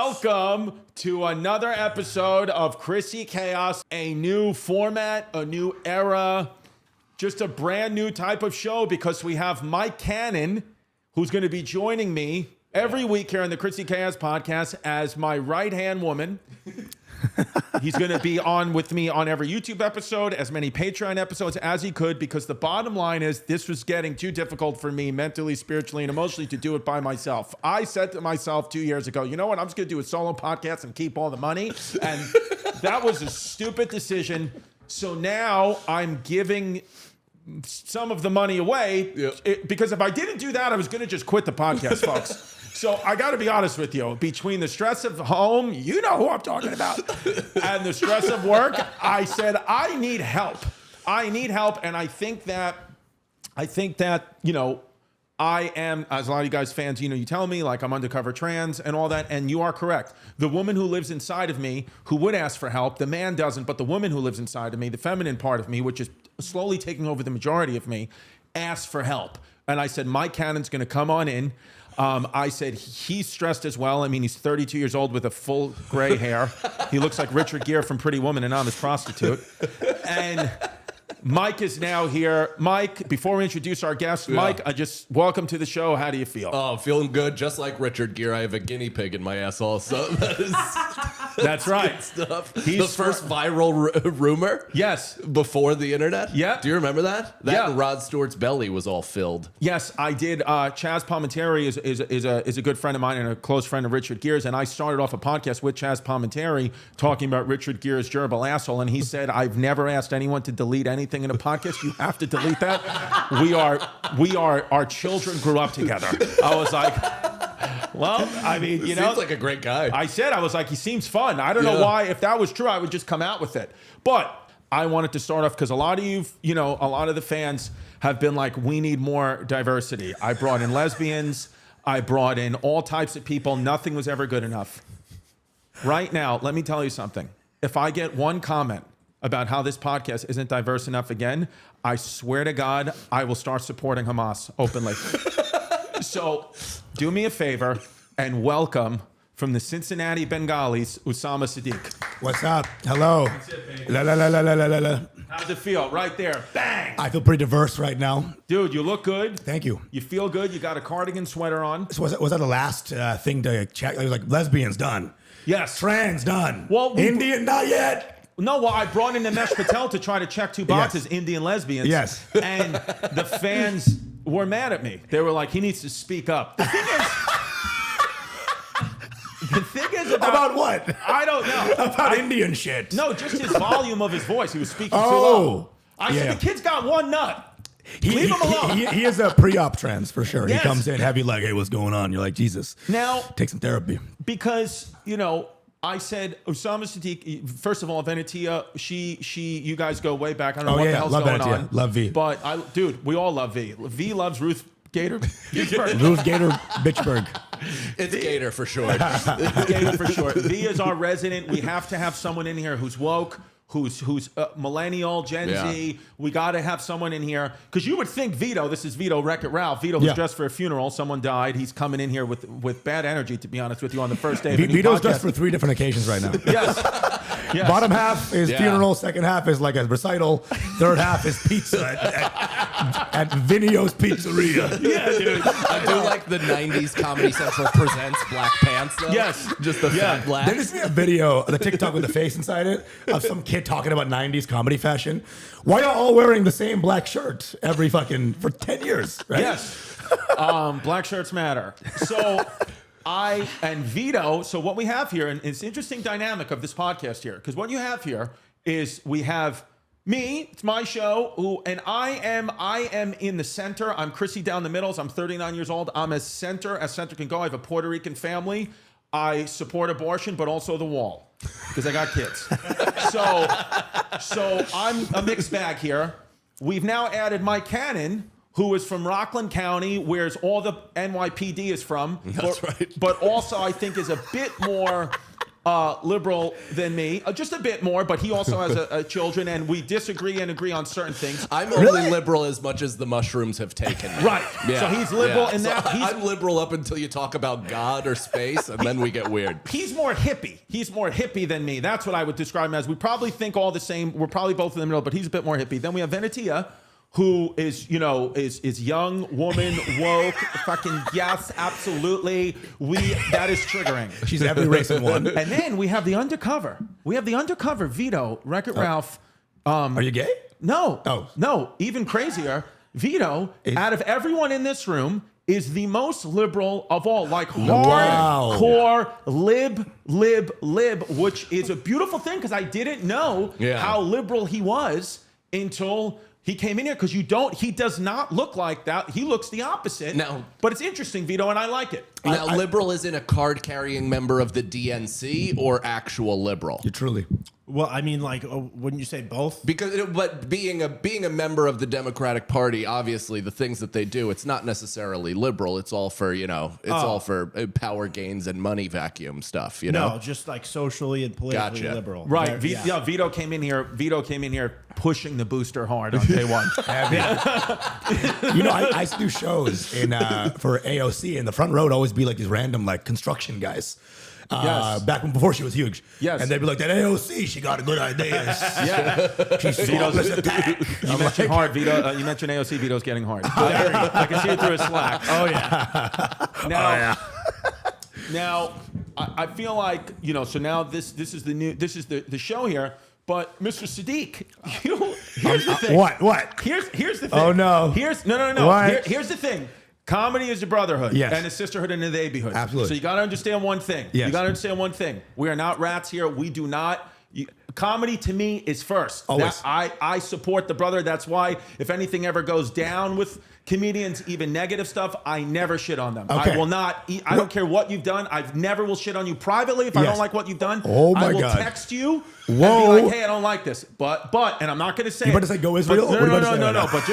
Welcome to another episode of Chrissy Chaos, a new format, a new era, just a brand new type of show because we have Mike Cannon, who's going to be joining me every week here on the Chrissy Chaos podcast as my right-hand woman. He's going to be on with me on every YouTube episode, as many Patreon episodes as he could, because the bottom line is this was getting too difficult for me mentally, spiritually, and emotionally to do it by myself. I said to myself 2 years ago, you know what? I'm just going to do a solo podcast and keep all the money. And that was a stupid decision. So now I'm giving some of the money away because if I didn't do that, I was going to just quit the podcast, folks. So I got to be honest with you. Between the stress of home, you know who I'm talking about, and the stress of work, I said I need help. I need help, and I think that you know, I am, as a lot of you guys fans, you know, you tell me like I'm undercover trans and all that, and you are correct. The woman who lives inside of me, who would ask for help, the man doesn't, but the woman who lives inside of me, the feminine part of me, which is slowly taking over the majority of me, asks for help. And I said, Mike Cannon's going to come on in. I said, he's stressed as well. I mean, he's 32 years old with a full gray hair. He looks like Richard Gere from Pretty Woman and I'm his prostitute. And Mike is now here. Mike, before we introduce our guest, Mike, I just welcome to the show. How do you feel? Oh, feeling good. Just like Richard Gere, I have a guinea pig in my asshole. So that's right. Stuff. He's the first viral rumor. Yes. Before the internet. Yeah. Do you remember that? That and Rod Stewart's belly was all filled. Yes, I did. Chaz Palminteri is a good friend of mine and a close friend of Richard Gere's. And I started off a podcast with Chaz Palminteri talking about Richard Gere's gerbil asshole. And he said, I've never asked anyone to delete anything in a podcast. You have to delete that. Our children grew up together. I was like, well, I mean, you know, seems like a great guy. I was like, he seems fun. I don't know why. If that was true, I would just come out with it. But I wanted to start off because a lot of you know, a lot of the fans have been like, we need more diversity. I brought in lesbians. I brought in all types of people. Nothing was ever good enough. Right now, let me tell you something. If I get one comment about how this podcast isn't diverse enough again, I swear to God, I will start supporting Hamas openly. So do me a favor and welcome from the Cincinnati Bengalis, Usama Siddiquee. What's up? Hello. That's it, baby. La, la, la, la, la, la, la. How's it feel? Right there. Bang. I feel pretty diverse right now. Dude, you look good. Thank you. You feel good. You got a cardigan sweater on. So was that the last thing to check? It was like lesbians done. Yes. Trans done. Well, Indian not yet. No, well, I brought in Namesh Patel to try to check two boxes, Indian lesbians. Yes. And the fans were mad at me. They were like, he needs to speak up. The thing is about what? I don't know. About Indian shit. No, just his volume of his voice. He was speaking too Oh. low. I said, the kid's got one nut. Leave him alone. He is a pre-op trans for sure. Yes. He comes in heavy like, hey, what's going on? You're like, Jesus. Now, take some therapy. Because, you know, I said, Usama Siddiquee, first of all, Venetia, you guys go way back. I don't know what the hell's love going Venetia. on. Love V. But, dude, we all love V. V loves Ruth Gator. Ruth Gator Bitchberg. It's Gator for sure. Gator for short. V is our resident. We have to have someone in here who's woke, who's millennial, Gen Z. We got to have someone in here. Because you would think Vito, this is Vito, Wreck-It Ralph. Vito was dressed for a funeral. Someone died. He's coming in here with bad energy, to be honest with you, on the first day of a new Vito's podcast. dressed for 3 different occasions right now. Yes. Yes. Bottom half is funeral, second half is like a recital, third half is pizza at Vinio's Pizzeria. Yeah, dude. I do like the 90s Comedy Central presents Black Pants, though. Yes. Just the fat black. There is a video, the TikTok with the face inside it, of some kid talking about 90s comedy fashion. Why are all wearing the same black shirt for 10 years, right? Yes. Black shirts matter. So I and Vito, so what we have here, and it's an interesting dynamic of this podcast here, because what you have here is we have me, it's my show, and I am in the center. I'm Chrissy down the middle. I'm 39 years old. I'm as center can go. I have a Puerto Rican family. I support abortion, but also the wall, because I got kids. So I'm a mixed bag here. We've now added Mike Cannon, who is from Rockland County, where all the NYPD is from. That's right. But also, I think, is a bit more liberal than me, just a bit more, but he also has children, and we disagree and agree on certain things. I'm only liberal as much as the mushrooms have taken me. Right. Yeah. So he's liberal in So that. I'm liberal up until you talk about God or space, and then we get weird. He's more hippie. He's more hippie than me. That's what I would describe him as. We probably think all the same. We're probably both in the middle, but he's a bit more hippie. Then we have Venetia, who is young, woman, woke, fucking yes, absolutely. That is triggering. She's every race in one. And then we have the undercover. We have the undercover Vito, Wreck-It Ralph. Are you gay? No. Oh. No, even crazier. Vito, out of everyone in this room, is the most liberal of all. Like hardcore lib, which is a beautiful thing because I didn't know how liberal he was until he came in here, because he does not look like that. He looks the opposite. No. But it's interesting, Vito, and I like it. Now, liberal isn't a card-carrying member of the DNC or actual liberal. You truly. Well, I mean, like, wouldn't you say both? But being a member of the Democratic Party, obviously, the things that they do, it's not necessarily liberal. It's all for all for power gains and money vacuum stuff. No, just like socially and politically Gotcha. liberal. Right. Vito came in here pushing the booster hard on day one. I used to do shows for AOC, and the front row would always be like these random like construction guys. Before she was huge. Yes. And they'd be like, that AOC, she got a good idea. Yeah. She's flawless attack. You mentioned hard, Vito. You mentioned AOC. Vito's getting hard. I can see it through his slacks. Oh yeah. Now, I feel like so now this is the show here. But Mr. Siddiquee, here's the thing. What? Here's the thing. Oh no. No. What? Here's the thing. Comedy is a brotherhood, yes, and a sisterhood and a babyhood. Absolutely. So you got to understand one thing. Yes. You got to understand one thing. We are not rats here. We do not. Comedy to me is first. Always. I support the brother. That's why if anything ever goes down with comedians, even negative stuff, I never shit on them. Okay. I will not. I don't care what you've done. I never will shit on you privately if I don't like what you've done. Oh my I will God. text you Whoa. and be like, hey, I don't like this. But, and I'm not going to say You about to say go Israel? But, What are you about to say no. right now? But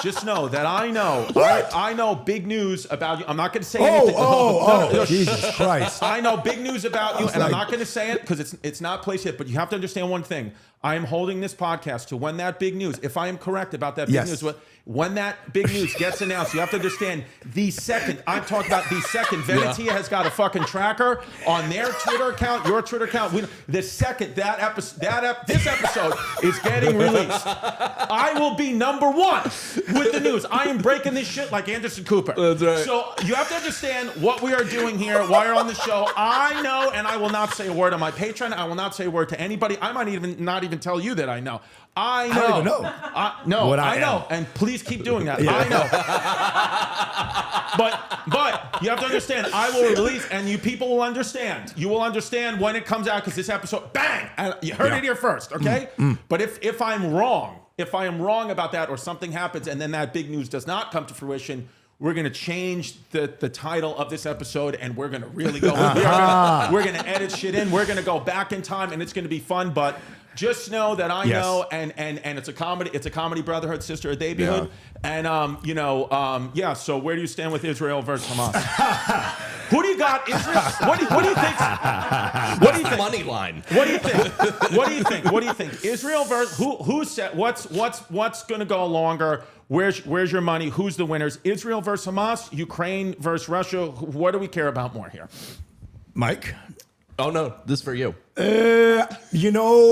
just know that I know. I know big news about you. I'm not going to say anything. No, Jesus Christ. I know big news about you, and I'm like- not going to say it because it's not placed yet. But you have to understand one thing. I am holding this podcast to when that big news, if I am correct about that big Yes. news, when that big news gets announced, you have to understand the second, I'm talking about the second, Venetia has got a fucking tracker on their Twitter account, your Twitter account. The second this episode is getting released, I will be number one with the news. I am breaking this shit like Anderson Cooper. That's right. So you have to understand what we are doing here, why you're on the show. I know, and I will not say a word on my Patreon. I will not say a word to anybody. I might even not even tell you that I know. I know. I don't even know. I know. And please keep doing that. Yeah. I know. But you have to understand, I will release, and you people will understand. You will understand when it comes out, because this episode, bang! And you heard it here first, okay? But if I'm wrong, if I am wrong about that, or something happens, and then that big news does not come to fruition, we're going to change the title of this episode, and we're going to really go. We're going to edit shit in. We're going to go back in time, and it's going to be fun. But just know that I know, and it's a comedy. It's a comedy brotherhood, sisterhood, babyhood, and So where do you stand with Israel versus Hamas? Who do you got? Israel? What do you think? What do you think? Money line. What do you think? What do you think? Israel versus who's set? What's going to go longer? Where's your money? Who's the winners? Israel versus Hamas, Ukraine versus Russia. What do we care about more here? Mike? Oh no, this is for you. Keep in mind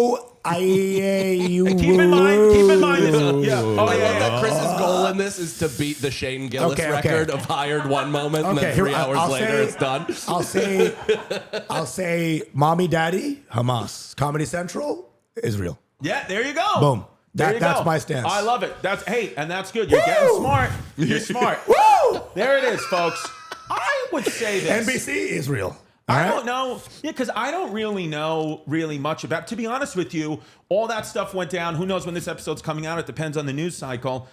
this. I love that Chris's goal in this is to beat the Shane Gillis record of hired one moment and then 3 hours later it's done. I'll say mommy, daddy, Hamas. Comedy Central, Israel. Yeah, there you go. Boom. That's my stance. I love it. And that's good. You're getting smart. You're smart. Woo! There it is, folks. I would say this. NBC, Israel. I don't know. Yeah, because I don't really know much about. To be honest with you, all that stuff went down. Who knows when this episode's coming out? It depends on the news cycle.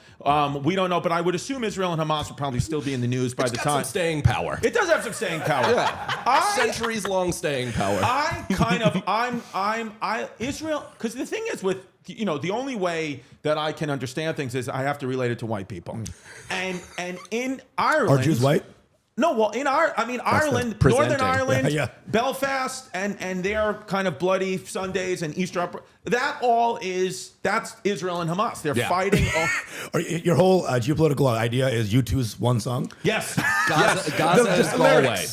We don't know, but I would assume Israel and Hamas will probably still be in the news by the time. Some staying power. It does have some staying power. Yeah. Centuries-long staying power. Israel, because the thing is with, the only way that I can understand things is I have to relate it to white people. And in Ireland. Are Jews white? No, well, Ireland, presenting. Northern Ireland, Yeah. Belfast, and their kind of bloody Sundays and Easter, that's Israel and Hamas. They're Yeah. fighting. Your whole geopolitical idea is U2's one song. Yes. Gaza is Galway.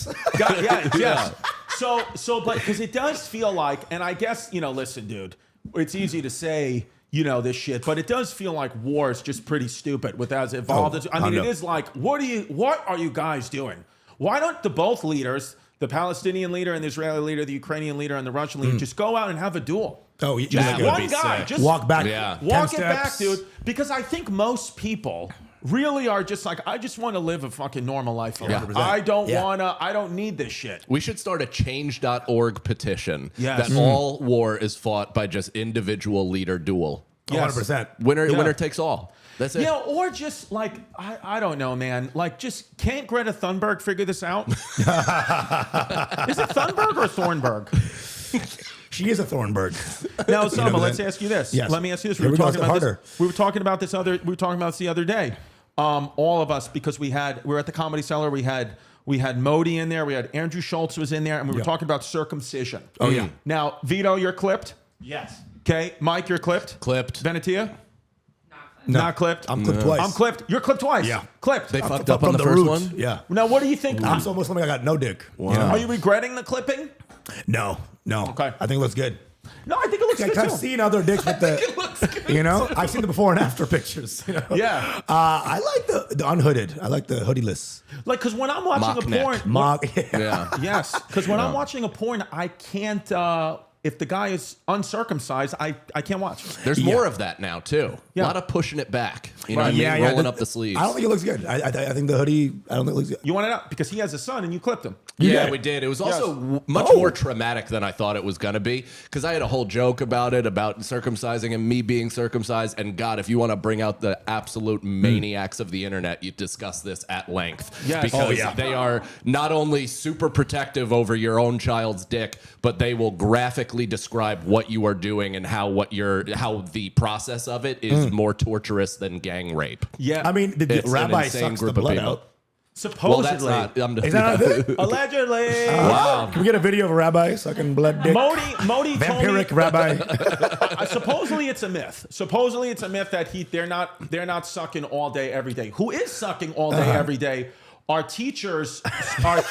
Yes. So, but because it does feel like, and I guess, listen, dude, it's easy to say, this shit, but it does feel like war is just pretty stupid with as evolved as, I mean, it is like, what are you guys doing? Why don't both leaders, the Palestinian leader and the Israeli leader, the Ukrainian leader and the Russian leader, just go out and have a duel? Oh, That would One be guy, sick. just walk back. Yeah. 10 walk it back, steps. dude. Because I think most people really are just like, I just want to live a fucking normal life. Yeah. I don't Yeah. I don't need this shit. We should start a change.org petition Yes. that all war is fought by just individual leader duel. 100%. Winner takes all. That's it. Or just like, I don't know, man. Like, just can't Greta Thunberg figure this out? Is it Thunberg or Thornburg? She is a Thornburg. Now, You Usama, know let's that? ask you this. Yes. Let me ask you this. Here we go. It's harder. We were talking about this the other day. All of us, because we were at the Comedy Cellar. We had Modi in there. We had Andrew Schultz was in there, and we were talking about circumcision. Oh, yeah. Now, Vito, you're clipped. Yes. Okay, Mike, you're clipped. Clipped. Venetia, No. not clipped. I'm clipped twice. I'm clipped. You're clipped twice. Yeah. Clipped. They fucked From up on the the first root. one? Yeah. Now, what do you think? I'm so Muslim, I got no dick. Wow. You know? Are you regretting the clipping? No. Okay. I think it looks good. No, I think it looks good I've too. seen other dicks with the, I've seen the before and after pictures. Yeah. I like the unhooded. I like the hoodieless. Like, because when I'm watching Mock a neck. porn, Mock. Yeah. yes, because when I'm watching a porn, I can't. If the guy is uncircumcised, I can't watch. There's more of that now, too. Yeah. A lot of pushing it back. You know Right. what I mean? Yeah, Rolling up the sleeves. I don't think it looks good. I think the hoodie, I don't think it looks good. You want it out because he has a son and you clipped him. Yeah, Yeah. we did. It was also much Oh. more traumatic than I thought it was going to be because I had a whole joke about it, about circumcising and me being circumcised. And God, if you want to bring out the absolute maniacs of the internet, you discuss this at length. Yes. Because Oh, yeah. they are not only super protective over your own child's dick, but they will graphically describe what you are doing and how the process of it is more torturous than gang rape. Yeah. I mean, the It's an rabbi insane sucks the group of blood people. out. Well, that's supposedly. not. Is that not a thing? Allegedly. Wow. Can we get a video of a rabbi sucking blood dick? Modi told me, Vampiric rabbi. supposedly it's a myth. Supposedly it's a myth that they're not sucking all day every day. Who is sucking all day every day? Our teachers, our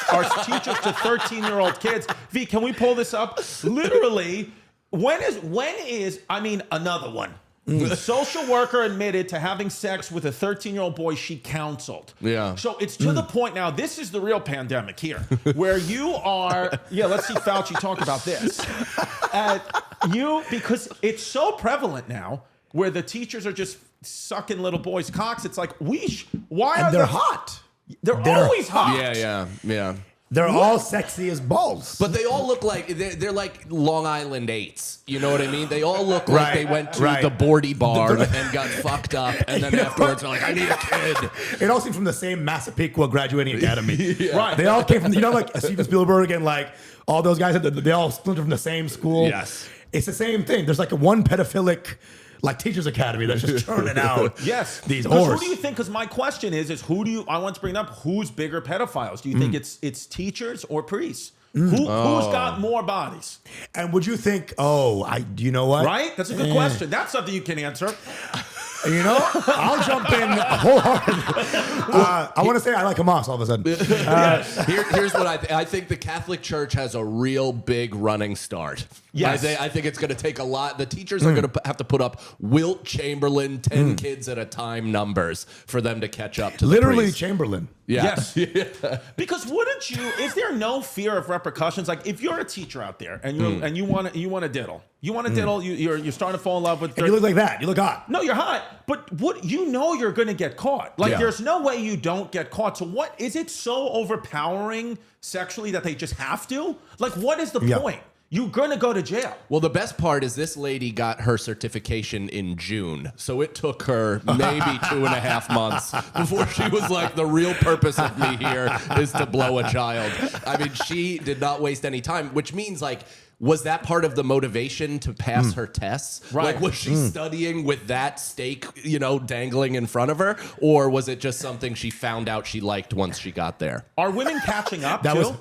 teachers to 13-year-old kids. V, can we pull this up? Literally, when is another one. The social worker admitted to having sex with a 13-year-old boy she counseled. Yeah. So it's to the point now, this is the real pandemic here, where you are, let's see Fauci talk about this. Because it's so prevalent now, where the teachers are just sucking little boys' cocks. It's like, why are And they're hot. They're always hot. Yeah. They're all sexy as balls. But they all look like they're like Long Island 8s. You know what I mean? They all look like they went to the Bordy bar and got fucked up, and then afterwards they're like, "I need a kid." It all seems from the same Massapequa graduating academy. Right. They all came from, like Steven Spielberg and like all those guys. They all splintered from the same school. Yes. It's the same thing. There's like one pedophilic, like teachers academy that's just churning out. Yes. These 'Cause whores. who do you think? Because my question is I want to bring up who's bigger pedophiles? Do you think it's teachers or priests? Who's got more bodies? And would you think? Do you know what? Right? That's a good question. That's something you can answer. You know, I'll jump in wholeheartedly. I want to say I like Hamas all of a sudden. Here's what I think. The Catholic Church has a real big running start. Yes. I think it's going to take a lot. The teachers are going to have to put up Wilt Chamberlain 10 kids at a time numbers for them to catch up to Literally the priest. Chamberlain. Yeah. Yes. Because wouldn't you? Is there no fear of repercussions? Like if you're a teacher out there and you want to diddle, you're starting to fall in love with. And you look like that. You look hot. No, you're hot, but you're going to get caught. Like, there's no way you don't get caught. So, what is it so overpowering sexually that they just have to? Like, what is the point? You're going to go to jail. Well, the best part is this lady got her certification in June. So it took her maybe 2.5 months before she was like, the real purpose of me here is to blow a child. I mean, she did not waste any time, which means like, Was that part of the motivation to pass her tests? Right. Like, was she studying with that stake, dangling in front of her? Or was it just something she found out she liked once she got there? Are women catching up too?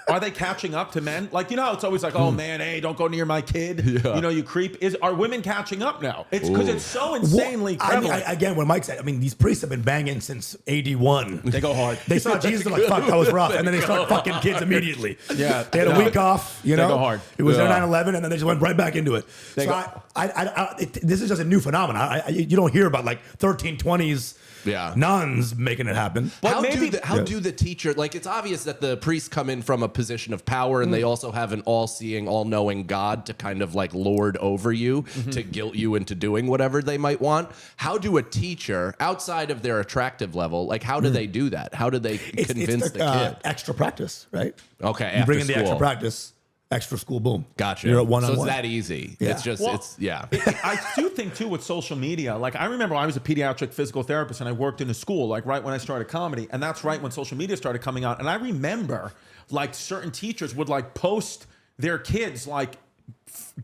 Are they catching up to men? Like, it's always like, oh man, hey, don't go near my kid. Yeah. You creep. Are women catching up now? It's because it's so insanely prevalent. Again, when Mike said, these priests have been banging since AD1. They go hard. They saw Jesus and like, fuck, that was rough. And then they start fucking kids immediately. Yeah. They had a week off, They go hard. It was their 9/11, and then they just went right back into it. They So this is just a new phenomenon. You don't hear about like 1320s nuns making it happen. But how do the teacher, like, it's obvious that the priests come in from a position of power, and they also have an all-seeing, all-knowing God to kind of like lord over you, to guilt you into doing whatever they might want. How do a teacher, outside of their attractive level, like, how do they do that? How do they convince the kid? Extra practice, right? Okay, You bring in the extra practice. Extra school, boom. Gotcha. You're at one-on-one. So it's that easy. Yeah. It's just, I do think too with social media. Like I remember I was a pediatric physical therapist and I worked in a school like right when I started comedy, and that's right when social media started coming out. And I remember like certain teachers would like post their kids like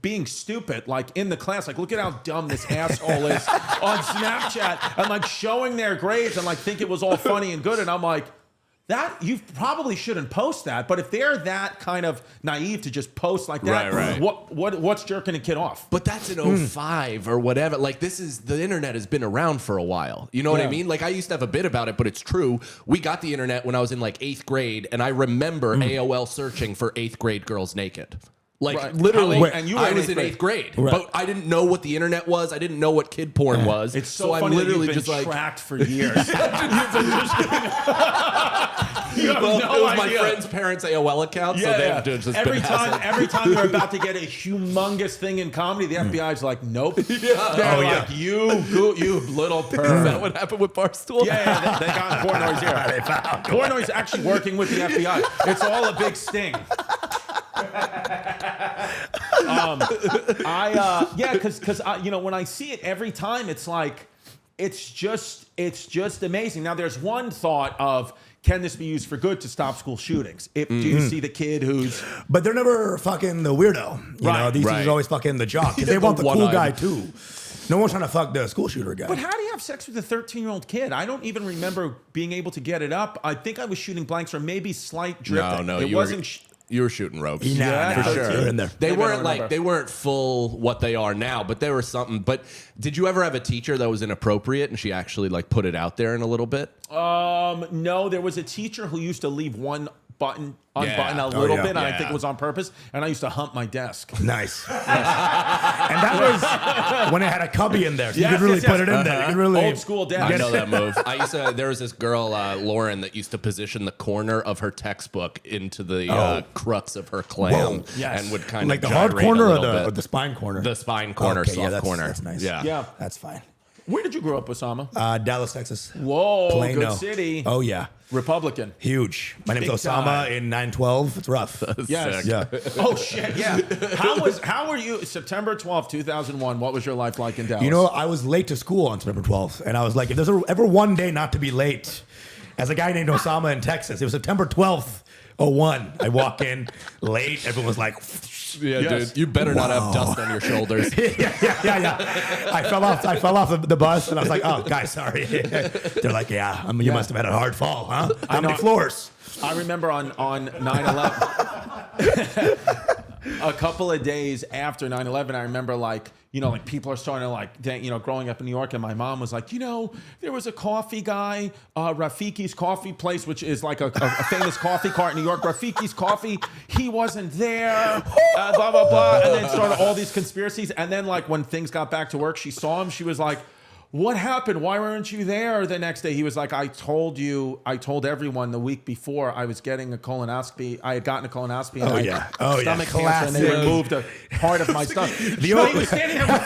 being stupid, like in the class, like look at how dumb this asshole is on Snapchat, and like showing their grades and like think it was all funny and good. And I'm like, that you probably shouldn't post that, but if they're that kind of naive to just post like that, right. what's jerking a kid off? But that's in 05 or whatever. Like the internet has been around for a while. You know what I mean? Like I used to have a bit about it, but it's true. We got the internet when I was in like 8th grade, and I remember AOL searching for 8th grade girls naked. Like literally, and you I was in 8th grade, but I didn't know what the internet was. I didn't know what kid porn was. It's so funny I'm literally that you've been just tracked for years. You have well, no it was idea. my friend's parents' AOL account, so they've just been every time you're about to get a humongous thing in comedy, the FBI's like, nope. They're like, you little perv. Is that what happened with Barstool? Yeah, they got Portnoy's here. Portnoy's actually working with the FBI. It's all a big sting. Because when I see it every time, it's like it's just amazing. Now, there's one thought of, can this be used for good to stop school shootings? Do you see the kid who's... But they're never fucking the weirdo. You know, these dudes are always fucking the jock. Because they want the cool guy, too. No one's trying to fuck the school shooter guy. But how do you have sex with a 13-year-old kid? I don't even remember being able to get it up. I think I was shooting blanks or maybe slight dripping. No, it wasn't... You were shooting ropes. Yeah, for sure. You're in there. They weren't full what they are now, but they were something. But did you ever have a teacher that was inappropriate and she actually like put it out there in a little bit? No, there was a teacher who used to leave one button unbuttoned a little bit, and I think it was on purpose, and I used to hump my desk. Nice. And that was when it had a cubby in there, so you could really put it in there. You could really old school desk. I know that move. There was this girl, Lauren, that used to position the corner of her textbook into the crux of her clam, and would kind like of the hard gyrate corner a or little the bit. spine corner? The spine corner, soft corner. That's nice. Yeah. That's fine. Where did you grow up, Usama? Dallas, Texas. Whoa, Plano. good city. Oh, yeah. Republican. Huge. My name's Big Osama time. in 912. It's rough. Yes. Sick. Yeah. Oh, shit, yeah. How were you, September 12th, 2001, what was your life like in Dallas? You know, I was late to school on September 12th, and I was like, if there's ever one day not to be late, as a guy named Osama in Texas, it was September 12th, 01. I walk in late, everyone was like... Dude, you better not have dust on your shoulders. Yeah. I fell off the bus, and I was like, "Oh, guys, sorry." They're like, "Yeah, you must have had a hard fall, huh? How many floors?" I remember on 9/11, a couple of days after 9/11, I remember like people are starting to like, growing up in New York, and my mom was like, there was a coffee guy, Rafiki's Coffee Place, which is like a famous coffee cart in New York. Rafiki's Coffee, he wasn't there, blah, blah, blah. And then started all these conspiracies. And then like when things got back to work, she saw him. She was like, what happened? Why weren't you there the next day? He was like, I told everyone the week before I was getting a colonoscopy. I had gotten a colonoscopy. And stomach cancer, and they removed a part of my stomach. He was standing there with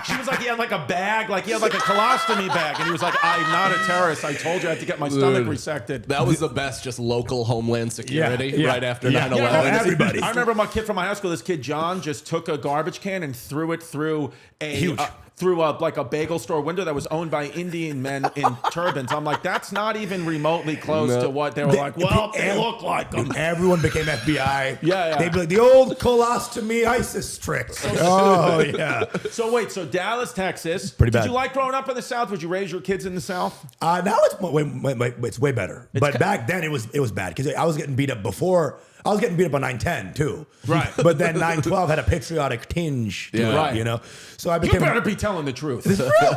she was like, he had like a bag, like he had like a colostomy bag. And he was like, I'm not a terrorist. I told you I had to get my stomach resected. That was the best, just local Homeland Security right after 9/11. Everybody. I remember my kid from my high school, this kid, John, just took a garbage can and threw it through a... Huge. through a bagel store window that was owned by Indian men in turbans. I'm like, that's not even remotely close to what they were like. Well, they look like them. Everyone became FBI. Yeah. They'd be like, the old colostomy ISIS tricks. Oh, yeah. So wait, Dallas, Texas. Pretty Did bad. you like growing up in the South? Would you raise your kids in the South? Now it's way better. But back then it was bad because I was getting beat up before. I was getting beat up on 910 too. Right. But then 912 had a patriotic tinge to it, Right. you know? So I You became... better be telling the truth. This is real.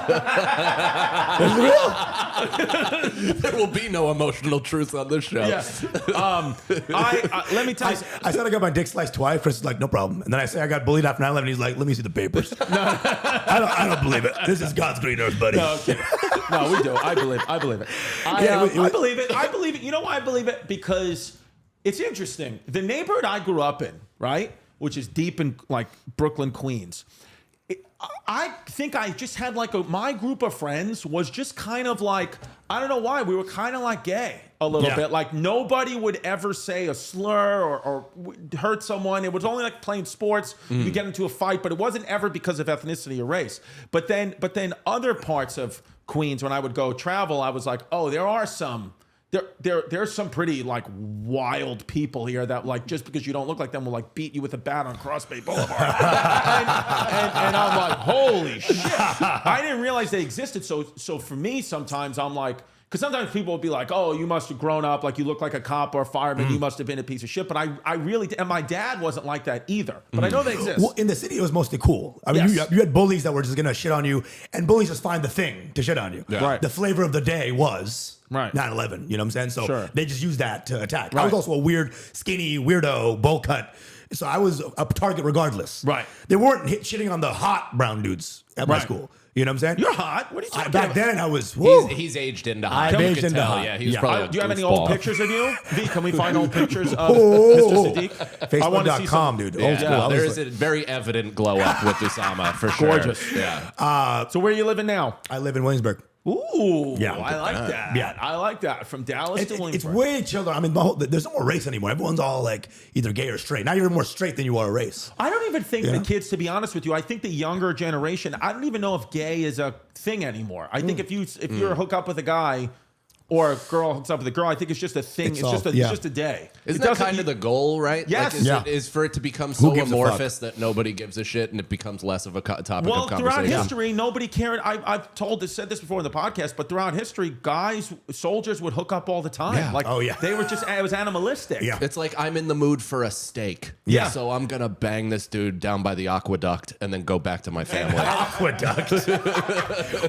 There will be no emotional truth on this show. Yes. Let me tell you. I said I got my dick sliced twice. Chris is like, no problem. And then I say I got bullied after 9/11. He's like, let me see the papers. No. I don't believe it. This is God's green earth, buddy. No, I'm kidding. No, we do. I believe it. I believe it. I believe it. I believe it. You know why I believe it? Because it's interesting. The neighborhood I grew up in, right, which is deep in like Brooklyn, Queens. I think I just had my group of friends was just kind of like, I don't know why, we were kind of like gay a little bit. Like nobody would ever say a slur or hurt someone. It was only like playing sports. You get into a fight, but it wasn't ever because of ethnicity or race. But then other parts of Queens, when I would go travel, I was like, oh, there are some. There's some pretty like wild people here that like just because you don't look like them will like beat you with a bat on Cross Bay Boulevard. and I'm like, holy shit! I didn't realize they existed. So for me, sometimes I'm like, because sometimes people will be like, oh, you must have grown up like you look like a cop or a fireman. You must have been a piece of shit. But I really, and my dad wasn't like that either. But I know they exist. Well, in the city, it was mostly cool. I mean, Yes. you had bullies that were just going to shit on you, and bullies just find the thing to shit on you. Yeah. Right. The flavor of the day was Right. 9/11. You know what I'm saying? So Sure. they just used that to attack. I Right. was also a weird, skinny, weirdo, bowl cut. So I was a target regardless. Right. They weren't shitting on the hot brown dudes at my Right. school. You know what I'm saying? You're hot. What are you talking Back about? then, I was. Woo. He's aged into I've hot. You aged could into tell. hot. Yeah, he's Yeah. probably. Do you have any goofball. old pictures of you? V, can we find old pictures of Mr. Siddiquee? I wanna see Facebook.com, some- dude. Yeah, Old school. I was there like- is a very evident glow up with Usama for sure. Gorgeous. Yeah. So where are you living now? I live in Williamsburg. Ooh, Yeah. I like that. Yeah. I like that. From Dallas to It's Williamsburg. way chiller. I mean, there's no more race anymore. Everyone's all like either gay or straight. Now you're more straight than you are race. I don't even think Yeah. the kids, to be honest with you, I think the younger generation, I don't even know if gay is a thing anymore. I think if you hook up with a guy or a girl hooks up with a girl, I think it's just a thing. It's just a day. Isn't It that doesn't- kind of the goal, right? Yes. Like, is for it to become so gives a amorphous that nobody gives a shit and it becomes less of a topic Well, of throughout conversation. history, nobody cared. I've said this before in the podcast, but throughout history, soldiers would hook up all the time. Yeah. Like, Oh, yeah. they were just, it was animalistic. Yeah. It's like I'm in the mood for a steak. Yeah. So I'm gonna bang this dude down by the aqueduct and then go back to my family. Aqueduct.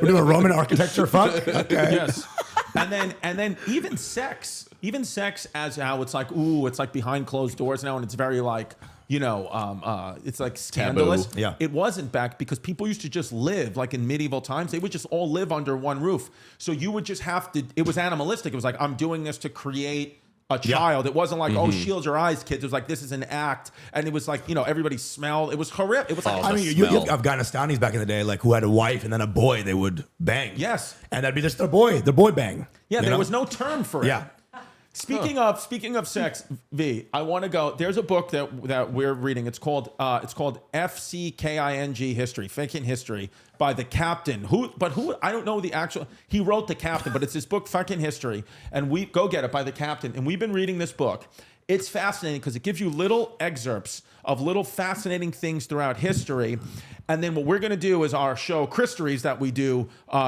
We're doing Roman architecture. Fuck. Okay. Yes. And then even sex as how it's like, ooh, it's like behind closed doors now, and it's very like, it's like scandalous. Taboo. Yeah. It wasn't back because people used to just live like in medieval times. They would just all live under one roof. So you would just have to, it was animalistic. It was like, I'm doing this to create a child. It wasn't like, oh, shield your eyes, kids. It was like, this is an act. And it was like, everybody smelled. It was horrific. It was like, Oh, I the mean, you smell. have Afghanistanis back in the day, like who had a wife and then a boy they would bang. Yes. And that'd be just their boy bang. yeah, you there know? was no term for it. Yeah. Speaking of sex, V, I want to go. There's a book that we're reading. It's called FCKING History, Faking History, by the captain. Who I don't know the actual. He wrote The Captain, but it's this book, Faking History, and we go get it by the captain. And we've been reading this book. It's fascinating because it gives you little excerpts of little fascinating things throughout history. And then what we're going to do is our show, Christories, that we do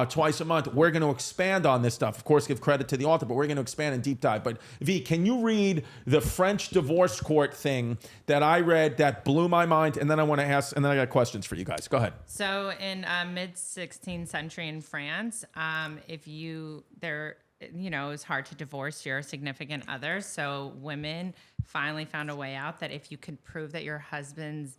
twice a month. We're going to expand on this stuff. Of course, give credit to the author, but we're going to expand and deep dive. But V, can you read the French divorce court thing that I read that blew my mind? And then I want to ask, and then I got questions for you guys. Go ahead. So in mid 16th century in France, it was hard to divorce your significant other. So women finally found a way out that if you could prove that your husband's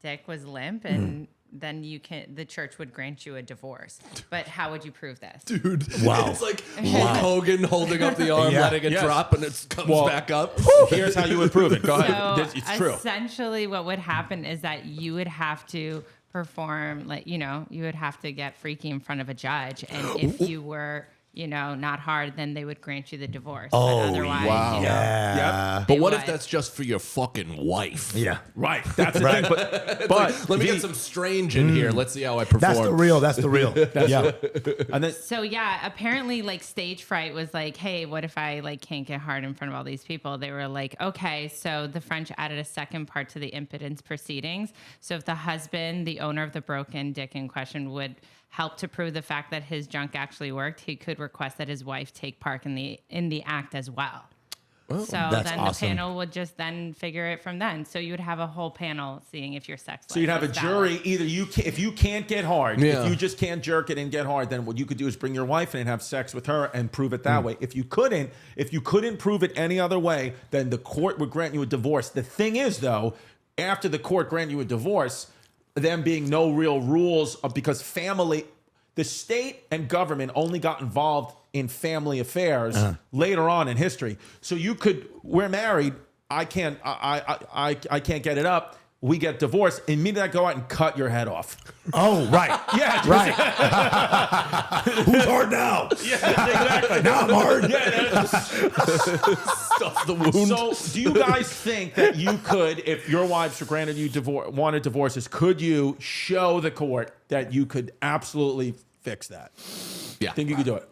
dick was limp, and then the church would grant you a divorce. But how would you prove this? Dude, Wow. it's like Hulk Hogan holding up the arm, Yeah. letting it Yes. drop, and it comes back up. Here's how you would prove it. Go ahead. So It's true. essentially what would happen is that you would have to perform, you would have to get freaky in front of a judge. And if you were not hard, then they would grant you the divorce. Oh, but otherwise, wow. Yeah. But They what if would. that's just for your fucking wife? Yeah. Right. That's the thing. But Let me get some strange in here. Let's see how I perform. That's the real. Yeah. and then So yeah, apparently like stage fright was like, hey, what if I like can't get hard in front of all these people? They were like, okay, so the French added a second part to the impotence proceedings. So if the husband, the owner of the broken dick in question, would help to prove the fact that his junk actually worked, he could request that his wife take part in the act as well. So that's then awesome. the panel would just then figure it from then. So you would have a whole panel seeing if your sex life So you'd have a was jury. valid. Either if you can't get hard, Yeah. if you just can't jerk it and get hard, then what you could do is bring your wife in and have sex with her and prove it that way. If you couldn't prove it any other way, then the court would grant you a divorce. The thing is, though, after the court grant you a divorce, them being no real rules because the state and government only got involved in family affairs later on in history. So we're married. I can't get it up. We get divorced. Immediately I go out and cut your head off. Oh, right. Yeah, Right. Who's hard now? Yeah, exactly. Now I'm hard. Stuff the wound. So, do you guys think that you could, if your wives were granted you wanted divorces, could you show the court that you could absolutely fix that? Yeah. Think you could do it?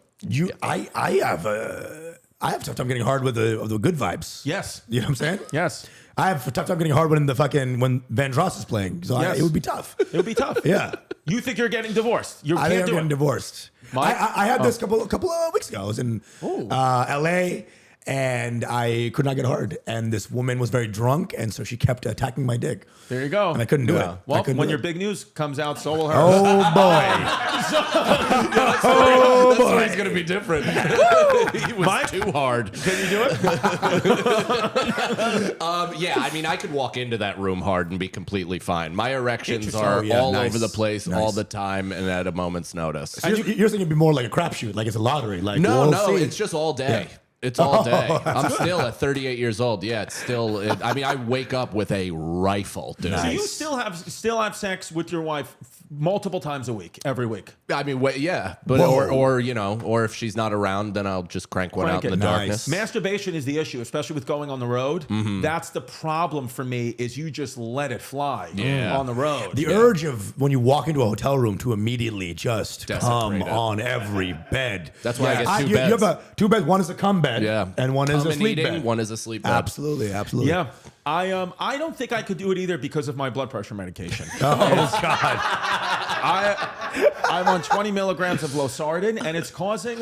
I have a tough time getting hard with the good vibes. Yes. You know what I'm saying? Yes. I have a tough time getting hard when when Van Dross is playing. So Yes. it would be tough. It would be tough. Yeah. You think you're getting divorced? You I can't think I'm do getting it. divorced. Mike? I had this couple of weeks ago. I was in LA and I could not get hard. And this woman was very drunk, and so she kept attacking my dick. There you go. And I couldn't do it. Well, I couldn't when do your it. big news comes out, so will her. Oh boy. That's where he's gonna be different. He was Mike? too hard. Can you do it? Yeah, I mean, I could walk into that room hard and be completely fine. My erections Interesting. are Oh, yeah, all nice. over the place Nice. all the time and at a moment's notice. So you're thinking it'd be more like a crapshoot, like it's a lottery. Like No, we'll no, see. it's just all day. It's all day. I'm still at 38 years old. Yeah, it's still. I mean, I wake up with a rifle, dude. So you still have sex with your wife multiple times a week, every week. I mean, yeah, but Whoa. or if she's not around, then I'll just crank one out in the Nice. darkness. Masturbation is the issue, especially with going on the road. That's the problem for me. Is you just let it fly on the road. The urge of when you walk into a hotel room to immediately just come Desecrate it. on every bed. That's why I get two you beds. have two beds. One is a cum bed, Yeah, and one is Come a and sleep eating, bed. One is a sleep bed. Absolutely, absolutely. Yeah. I don't think I could do it either because of my blood pressure medication. Oh God. I'm on 20 milligrams of losartan, and it's causing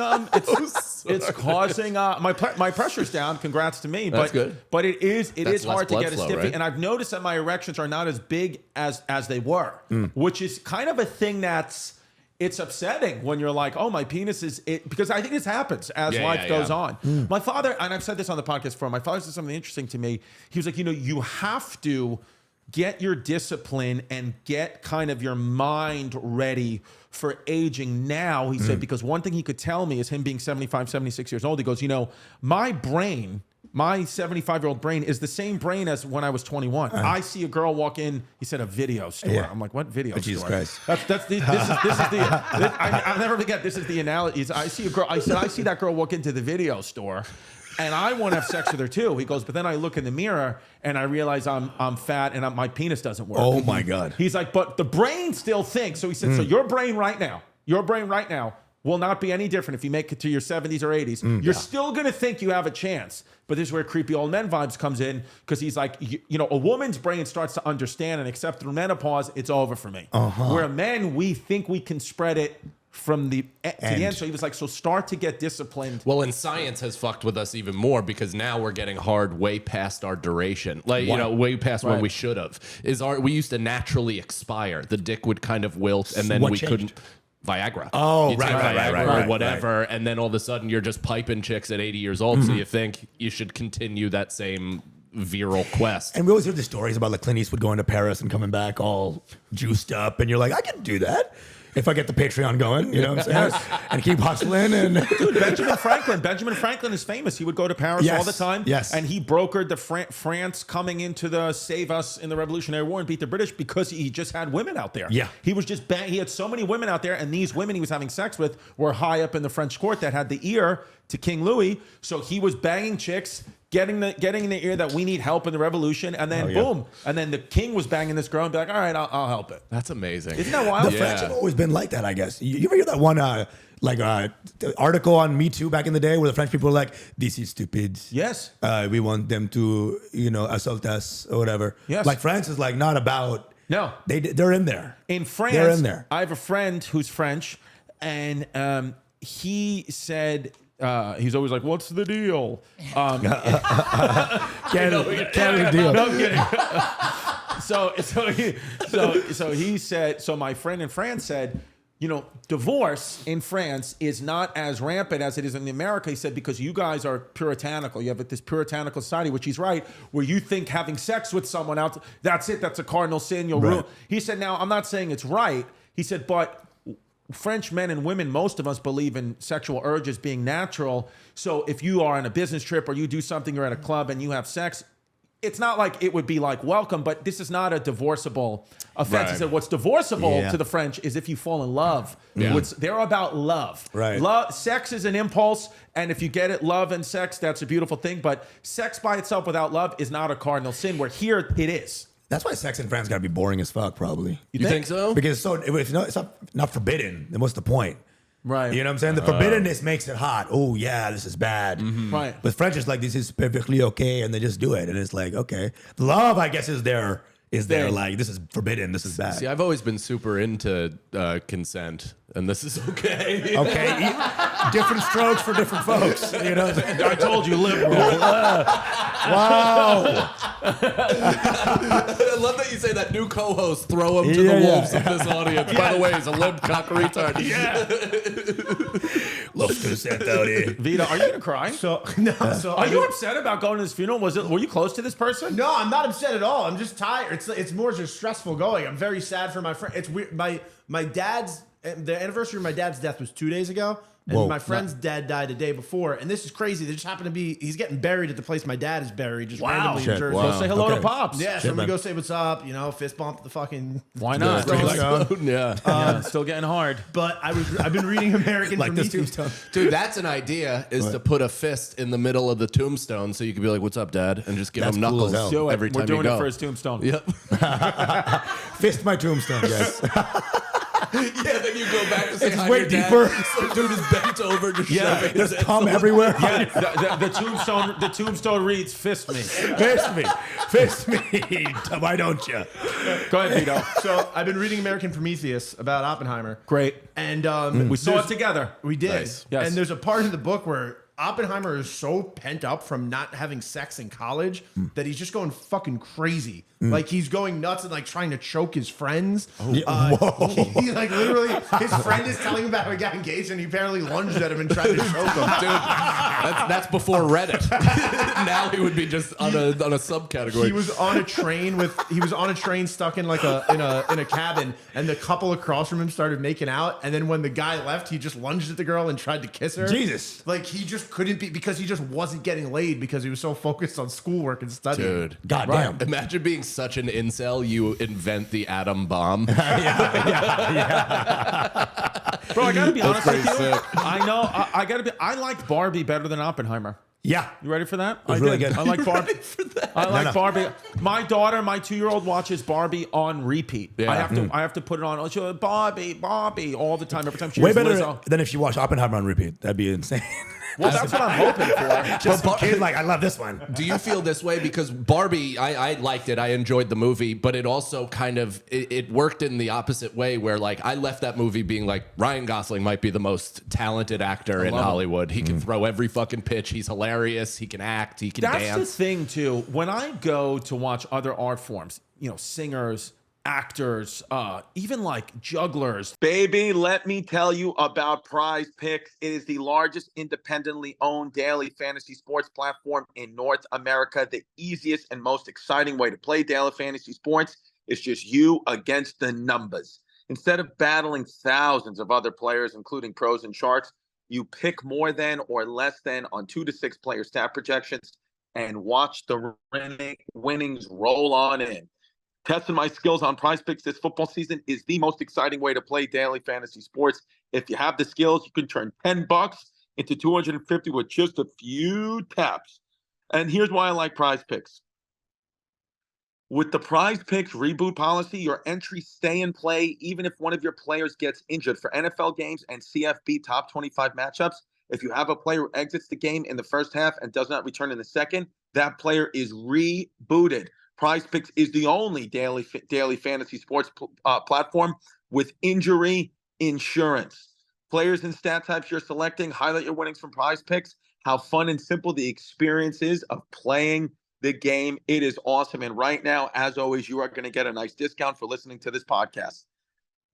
it's causing my pressure's down. Congrats to me. That's good. But it is That's less hard to blood get a flow, stiffy, right? and I've noticed that my erections are not as big as they were, which is kind of a thing it's upsetting when you're like, oh, my penis is it, because I think this happens as life goes on. My father, and I've said this on the podcast before, my father said something interesting to me. He was like, you have to get your discipline and get kind of your mind ready for aging now. He said, because one thing he could tell me is him being 75, 76 years old. He goes, my brain, my 75-year-old brain is the same brain as when I was 21. I see a girl walk in. He said a video store. Yeah. I'm like, what video store? Jesus Christ. I'll never forget. This is the analogy. I see a girl. I said, I see that girl walk into the video store, and I want to have sex with her too. He goes, but then I look in the mirror and I realize I'm fat and my penis doesn't work. Oh my God. He's like, but the brain still thinks. So he said, so your brain right now will not be any different if you make it to your 70s or 80s. You're still going to think you have a chance. But this is where creepy old men vibes comes in, because he's like, a woman's brain starts to understand and accept through menopause, it's over for me. Where men, we think we can spread it from the to the end. So he was like, so start to get disciplined. Well, and science has fucked with us even more, because now we're getting hard way past our duration. Like, way past when we should have. We used to naturally expire. The dick would kind of wilt, and then What we changed? couldn't. Viagra. Oh, You take right, Viagra or whatever, and then all of a sudden you're just piping chicks at 80 years old, so you think you should continue that same virile quest. And we always hear the stories about like Clint Eastwood going to Paris and coming back all juiced up, and you're like, I can do that. if I get the Patreon going, you know what I'm saying? And keep hustling. And Dude, Benjamin Franklin is famous. He would go to Paris all the time. Yes. And he brokered the France coming into the save us in the Revolutionary War and beat the British because he just had women out there. Yeah. He was just he had so many women out there, and these women he was having sex with were high up in the French court that had the ear to King Louis. So he was banging chicks, getting in the ear that we need help in the revolution, and then boom, and then the king was banging this girl and be like, all right, I'll help it. That's amazing. Isn't that wild? the French have always been like that, I guess. You ever hear that one article on Me Too back in the day where the French people were like, this is stupid. Yes. We want them to, assault us or whatever. Yes. Like France is like not about. No. They're in there. In France, they're in there. I have a friend who's French, and he said he's always like, "What's the deal?" Can't deal. No, I'm kidding. So he said. So my friend in France said, divorce in France is not as rampant as it is in America. He said, because you guys are puritanical. You have this puritanical society, which he's right, where you think having sex with someone else, that's it. That's a cardinal sin. You'll ruin. He said, now, I'm not saying it's right. He said, but French men and women, most of us believe in sexual urges being natural. So if you are on a business trip or you do something, you're at a club and you have sex, it's not like it would be like welcome, but this is not a divorceable offense. Right. He said what's divorceable to the French is if you fall in love. Yeah. They're about love. Right. Sex is an impulse, and if you get it, love and sex, that's a beautiful thing. But sex by itself without love is not a cardinal sin, where here it is. That's why sex in France got to be boring as fuck, probably. You think so? Because it's not forbidden, then what's the point? Right. You know what I'm saying? The forbiddenness makes it hot. Oh, yeah, this is bad. Right. But French is like, this is perfectly okay, and they just do it. And it's like, okay. Love, I guess, is there like, this is forbidden, this is bad. See, I've always been super into consent, and this is okay. Okay, different strokes for different folks. You know, I told you, liberal. wow. I love that you say that. New co-host, throw him to the wolves of this audience. By the way, he's a limp cock retard. Yeah. Love consent out here. Vito, are you gonna cry? Are you upset about going to this funeral? Were you close to this person? No, I'm not upset at all. I'm just tired. It's more just stressful going. I'm very sad for my friend. It's weird. My dad's the anniversary of my dad's death was 2 days ago. And my friend's dad died the day before. And this is crazy. They just happen to be, he's getting buried at the place my dad is buried, just randomly in Jersey. Go say hello to Pops. Yeah, so I'm going to go say what's up, fist bump the fucking... Why not? Yeah. Still getting hard. But I've been reading American Like this Prometheus. tombstone. Dude, that's an idea, is to put a fist in the middle of the tombstone so you can be like, what's up, Dad? And just give That's him cool knuckles as hell. Do it. every time We're doing you go. it for his tombstone. Yep. Fist my tombstone, guys. Yeah, then you go back to say It's hi way to your deeper. dad. Some dude is bent over just shoving his There's cum everywhere. The tombstone reads, "Fist me." Fist me. Why don't you? Go ahead, Vito. So I've been reading American Prometheus about Oppenheimer. Great. And We saw it together. We did. Nice. Yes. And there's a part in the book where Oppenheimer is so pent up from not having sex in college that he's just going fucking crazy. Like he's going nuts and like trying to choke his friends. He like literally, his friend is telling him about how he got engaged and he apparently lunged at him and tried to choke him. Dude, that's before Reddit. Now he would be just on a subcategory. He was on a train stuck in like in a cabin, and the couple across from him started making out, and then when the guy left, he just lunged at the girl and tried to kiss her. Jesus. Like he just couldn't be, because he just wasn't getting laid because he was so focused on schoolwork and studying. Dude, Goddamn. imagine being such an incel, you invent the atom bomb. Bro, I gotta be honest with you. sick. I know. I liked Barbie better than Oppenheimer. Yeah. You ready for that? was really good. I like Barbie. I like Barbie. My daughter, my 2-year-old, watches Barbie on repeat. Yeah. I have to put it on. She'll Barbie all the time. Every time she Way hears better Lizzo. than if you watch Oppenheimer on repeat. That'd be insane. Well, that's what I'm hoping for. Just some kid like, I love this one. Do you feel this way? Because Barbie, I liked it. I enjoyed the movie, but it also kind of, it worked in the opposite way where like I left that movie being like, Ryan Gosling might be the most talented actor in Hollywood. He can throw every fucking pitch. He's hilarious. He can act. He can That's dance. the thing too. When I go to watch other art forms, singers, actors, even like jugglers. Baby, let me tell you about Prize Picks. It is the largest independently owned daily fantasy sports platform in North America. The easiest and most exciting way to play daily fantasy sports is just you against the numbers. Instead of battling thousands of other players, including pros and sharks, you pick more than or less than on 2 to 6 player stat projections and watch the winnings roll on in. Testing my skills on Prize Picks this football season is the most exciting way to play daily fantasy sports. If you have the skills, you can turn $10 into $250 with just a few taps. And here's why I like Prize Picks. With the Prize Picks reboot policy, your entries stay in play even if one of your players gets injured. For NFL games and CFB top 25 matchups, if you have a player who exits the game in the first half and does not return in the second, that player is rebooted. Prize Picks is the only daily fantasy sports platform with injury insurance. Players and stat types you're selecting, highlight your winnings from Prize Picks, how fun and simple the experience is of playing the game. It is awesome. And right now, as always, you are going to get a nice discount for listening to this podcast.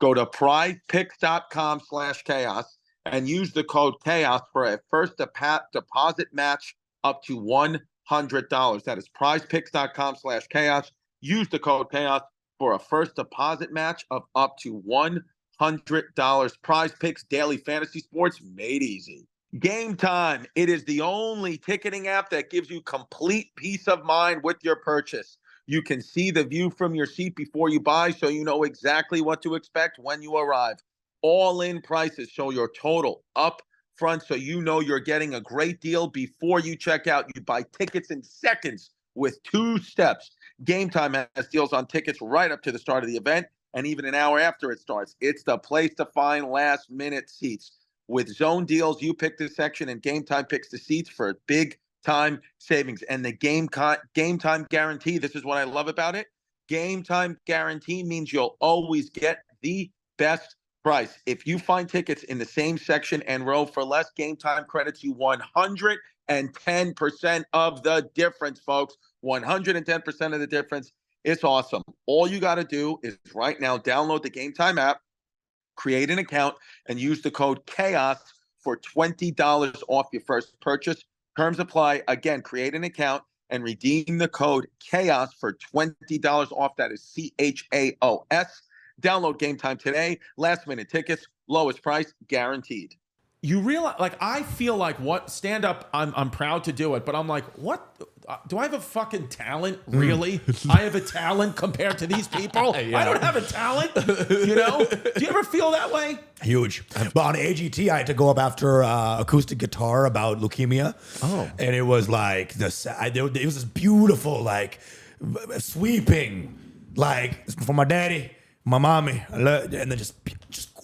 Go to prizepicks.com/chaos and use the code chaos for a first deposit match up to $100. That is prizepicks.com/chaos. Use the code chaos for a first deposit match of up to $100. Prize Picks, daily fantasy sports made easy. Game Time. It is the only ticketing app that gives you complete peace of mind with your purchase. You can see the view from your seat before you buy, so you know exactly what to expect when you arrive. All-in prices show your total up front, so you know you're getting a great deal before you check out. You buy tickets in seconds with 2 steps. Game Time has deals on tickets right up to the start of the event and even an hour after it starts. It's the place to find last-minute seats. With zone deals, you pick the section and Game Time picks the seats for big time savings. And the Game Time guarantee, this is what I love about it. Game Time guarantee means you'll always get the best price. If you find tickets in the same section and row for less, Game Time credits you 110% of the difference, folks. 110% of the difference. It's awesome. All you got to do is right now download the Game Time app, create an account, and use the code CHAOS for $20 off your first purchase. Terms apply. Again, create an account and redeem the code CHAOS for $20 off. That is CHAOS. Download Game Time today. Last minute tickets, lowest price guaranteed. You realize, like, I feel like what stand up, I'm proud to do it, but I'm like, what? Do I have a fucking talent? Really? I have a talent compared to these people? Yeah. I don't have a talent. You know? Do you ever feel that way? Huge. But on AGT, I had to go up after acoustic guitar about leukemia. Oh. And it was like, it was this beautiful, like, sweeping, like, for my daddy, my mommy, and then just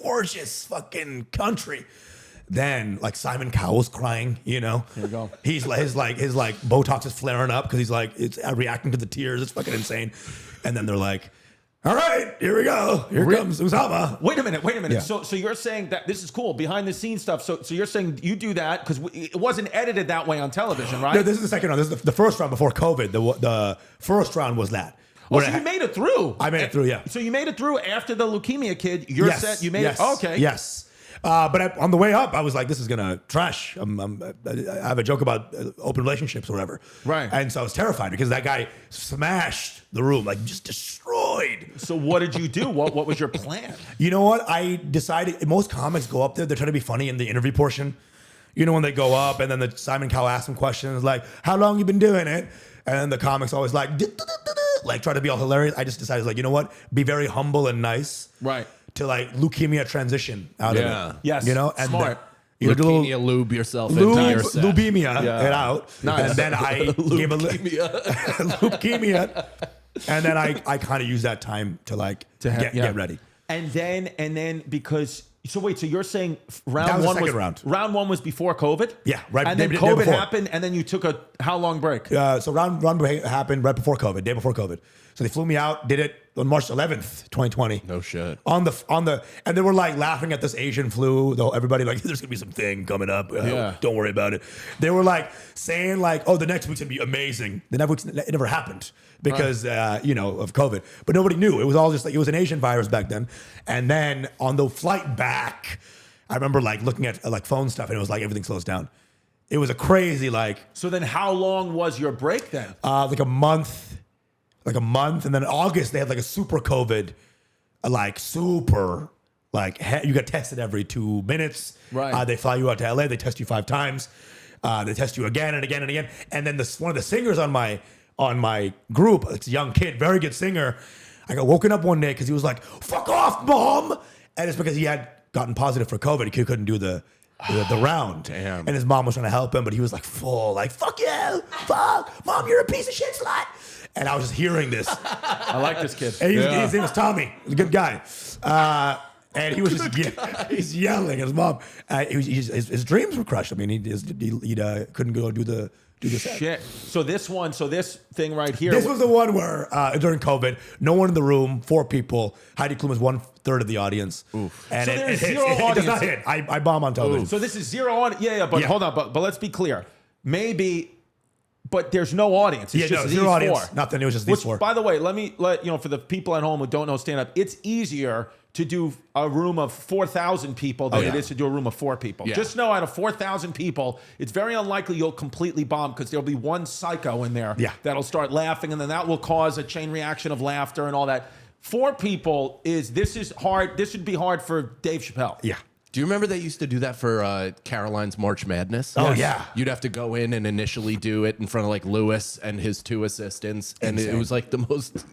gorgeous fucking country. Then, like, Simon Cowell's crying, you know. Here we go. His Botox is flaring up because he's like, it's reacting to the tears. It's fucking insane. And then they're like, all right, here we go. Here comes Usama. Wait a minute. Yeah. So you're saying that this is cool, behind the scenes stuff. So you're saying you do that because it wasn't edited that way on television, right? No, this is the second round. This is the first round before COVID. The first round was that. Oh, so you made it through. I made it through, yeah. So you made it through after the leukemia kid. You're set. You made it. Oh, okay. Yes. But on the way up, I was like, this is going to trash. I have a joke about open relationships or whatever. Right. And so I was terrified because that guy smashed the room, like just destroyed. So what did you do? What was your plan? You know what? I decided, most comics go up there, they're trying to be funny in the interview portion. You know, when they go up and then the Simon Cowell asks them questions like, how long you been doing it? And then the comics always like try to be all hilarious. I just decided, like, you know what? Be very humble and nice. Right. To like leukemia transition out of it. Yes. You know? And smart. You Leukemia, lube yourself into your set. Lubemia it out. Nice. And then I gave a leukemia. And then I kind of used that time to get ready. And then because so you're saying That round was the one second was round. Round one was before COVID? Yeah, right. And then day COVID before. happened, and then you took a how long break? So round happened right before COVID, day before COVID. So they flew me out, did it on March 11th, 2020. No shit. On the and they were like laughing at this Asian flu. Though everybody like, there's gonna be some thing coming up. Don't worry about it. They were like saying like, oh, the next week's gonna be amazing. It never happened because of COVID. But nobody knew. It was all just like, it was an Asian virus back then. And then on the flight back, I remember like looking at like phone stuff and it was like everything slows down. It was a crazy like. So then how long was your break then? Like a month, and then in August they had like a super COVID like super, like you get tested every 2 minutes. Right. They fly you out to LA. They test you 5 times. They test you again and again and again. And then one of the singers on my group, it's a young kid, very good singer. I got woken up one day because he was like, "Fuck off, mom," and it's because he had gotten positive for COVID. He couldn't do the round. Damn. And his mom was trying to help him, but he was like full, like, "Fuck you, fuck, mom, you're a piece of shit slut." And I was just hearing this. I like this kid. And his name was Tommy, a good guy. And he was just he's yelling at his mom. His dreams were crushed. I mean, he couldn't go do the set. Shit. So this thing right here. This was the one where during COVID, no one in the room, 4 people. Heidi Klum was 1/3 of the audience. Oof. And So it there's hits. zero It does not audience. hit. I bomb on television. So this is zero on. Yeah. But Yeah. hold on. But let's be clear. Maybe. But there's no audience. It's just these zero audience. 4. Nothing. It was just these 4. By the way, let you know, for the people at home who don't know stand up, it's easier to do a room of 4,000 people than it is to do a room of 4 people. Yeah. Just know out of 4,000 people, it's very unlikely you'll completely bomb because there'll be one psycho in there that'll start laughing, and then that will cause a chain reaction of laughter and all that. 4 people this is hard. This would be hard for Dave Chappelle. Yeah. Do you remember they used to do that for Caroline's March Madness? Oh, yeah. You'd have to go in and initially do it in front of like Lewis and his 2 assistants. And it was like the most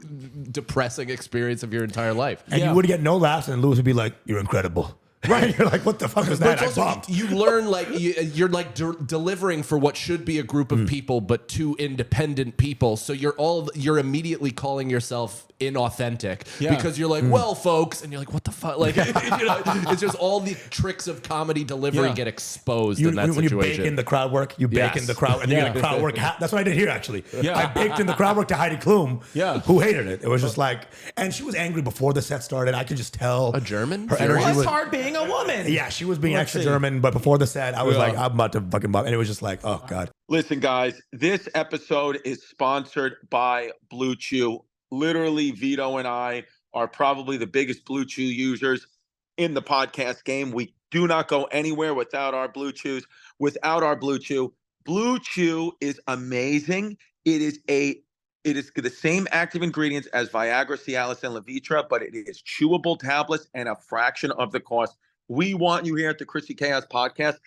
depressing experience of your entire life. And you would get no laughs, and Lewis would be like, "You're incredible." Right? You're like, "What the fuck was But that?" it's I also, bombed. you learn like you're like delivering for what should be a group of people, but 2 independent people. So you're immediately calling yourself inauthentic because you're like, "Well, folks," and you're like, "What the fuck?" Like, it's just all the tricks of comedy delivery get exposed in that When situation. you bake in the crowd work, you bake in the crowd, and you get a crowd work. That's what I did here, actually. Yeah. I baked in the crowd work to Heidi Klum, Yeah. who hated it. It was just like, and she was angry before the set started. I could just tell. A German? Her Serious? energy Well, it's was. hard being a woman. Yeah, she was being Let's extra see. German, but before the set, I was Yeah. like, I'm about to fucking bomb. And it was just like, oh, God. Listen, guys, this episode is sponsored by BlueChew. Literally, Vito and I are probably the biggest BlueChew users in the podcast game. We do not go anywhere without our BlueChews. Without our BlueChew, BlueChew is amazing. It is the same active ingredients as Viagra, Cialis, and Levitra, but it is chewable tablets and a fraction of the cost. We want you here at the Chrissy Chaos podcast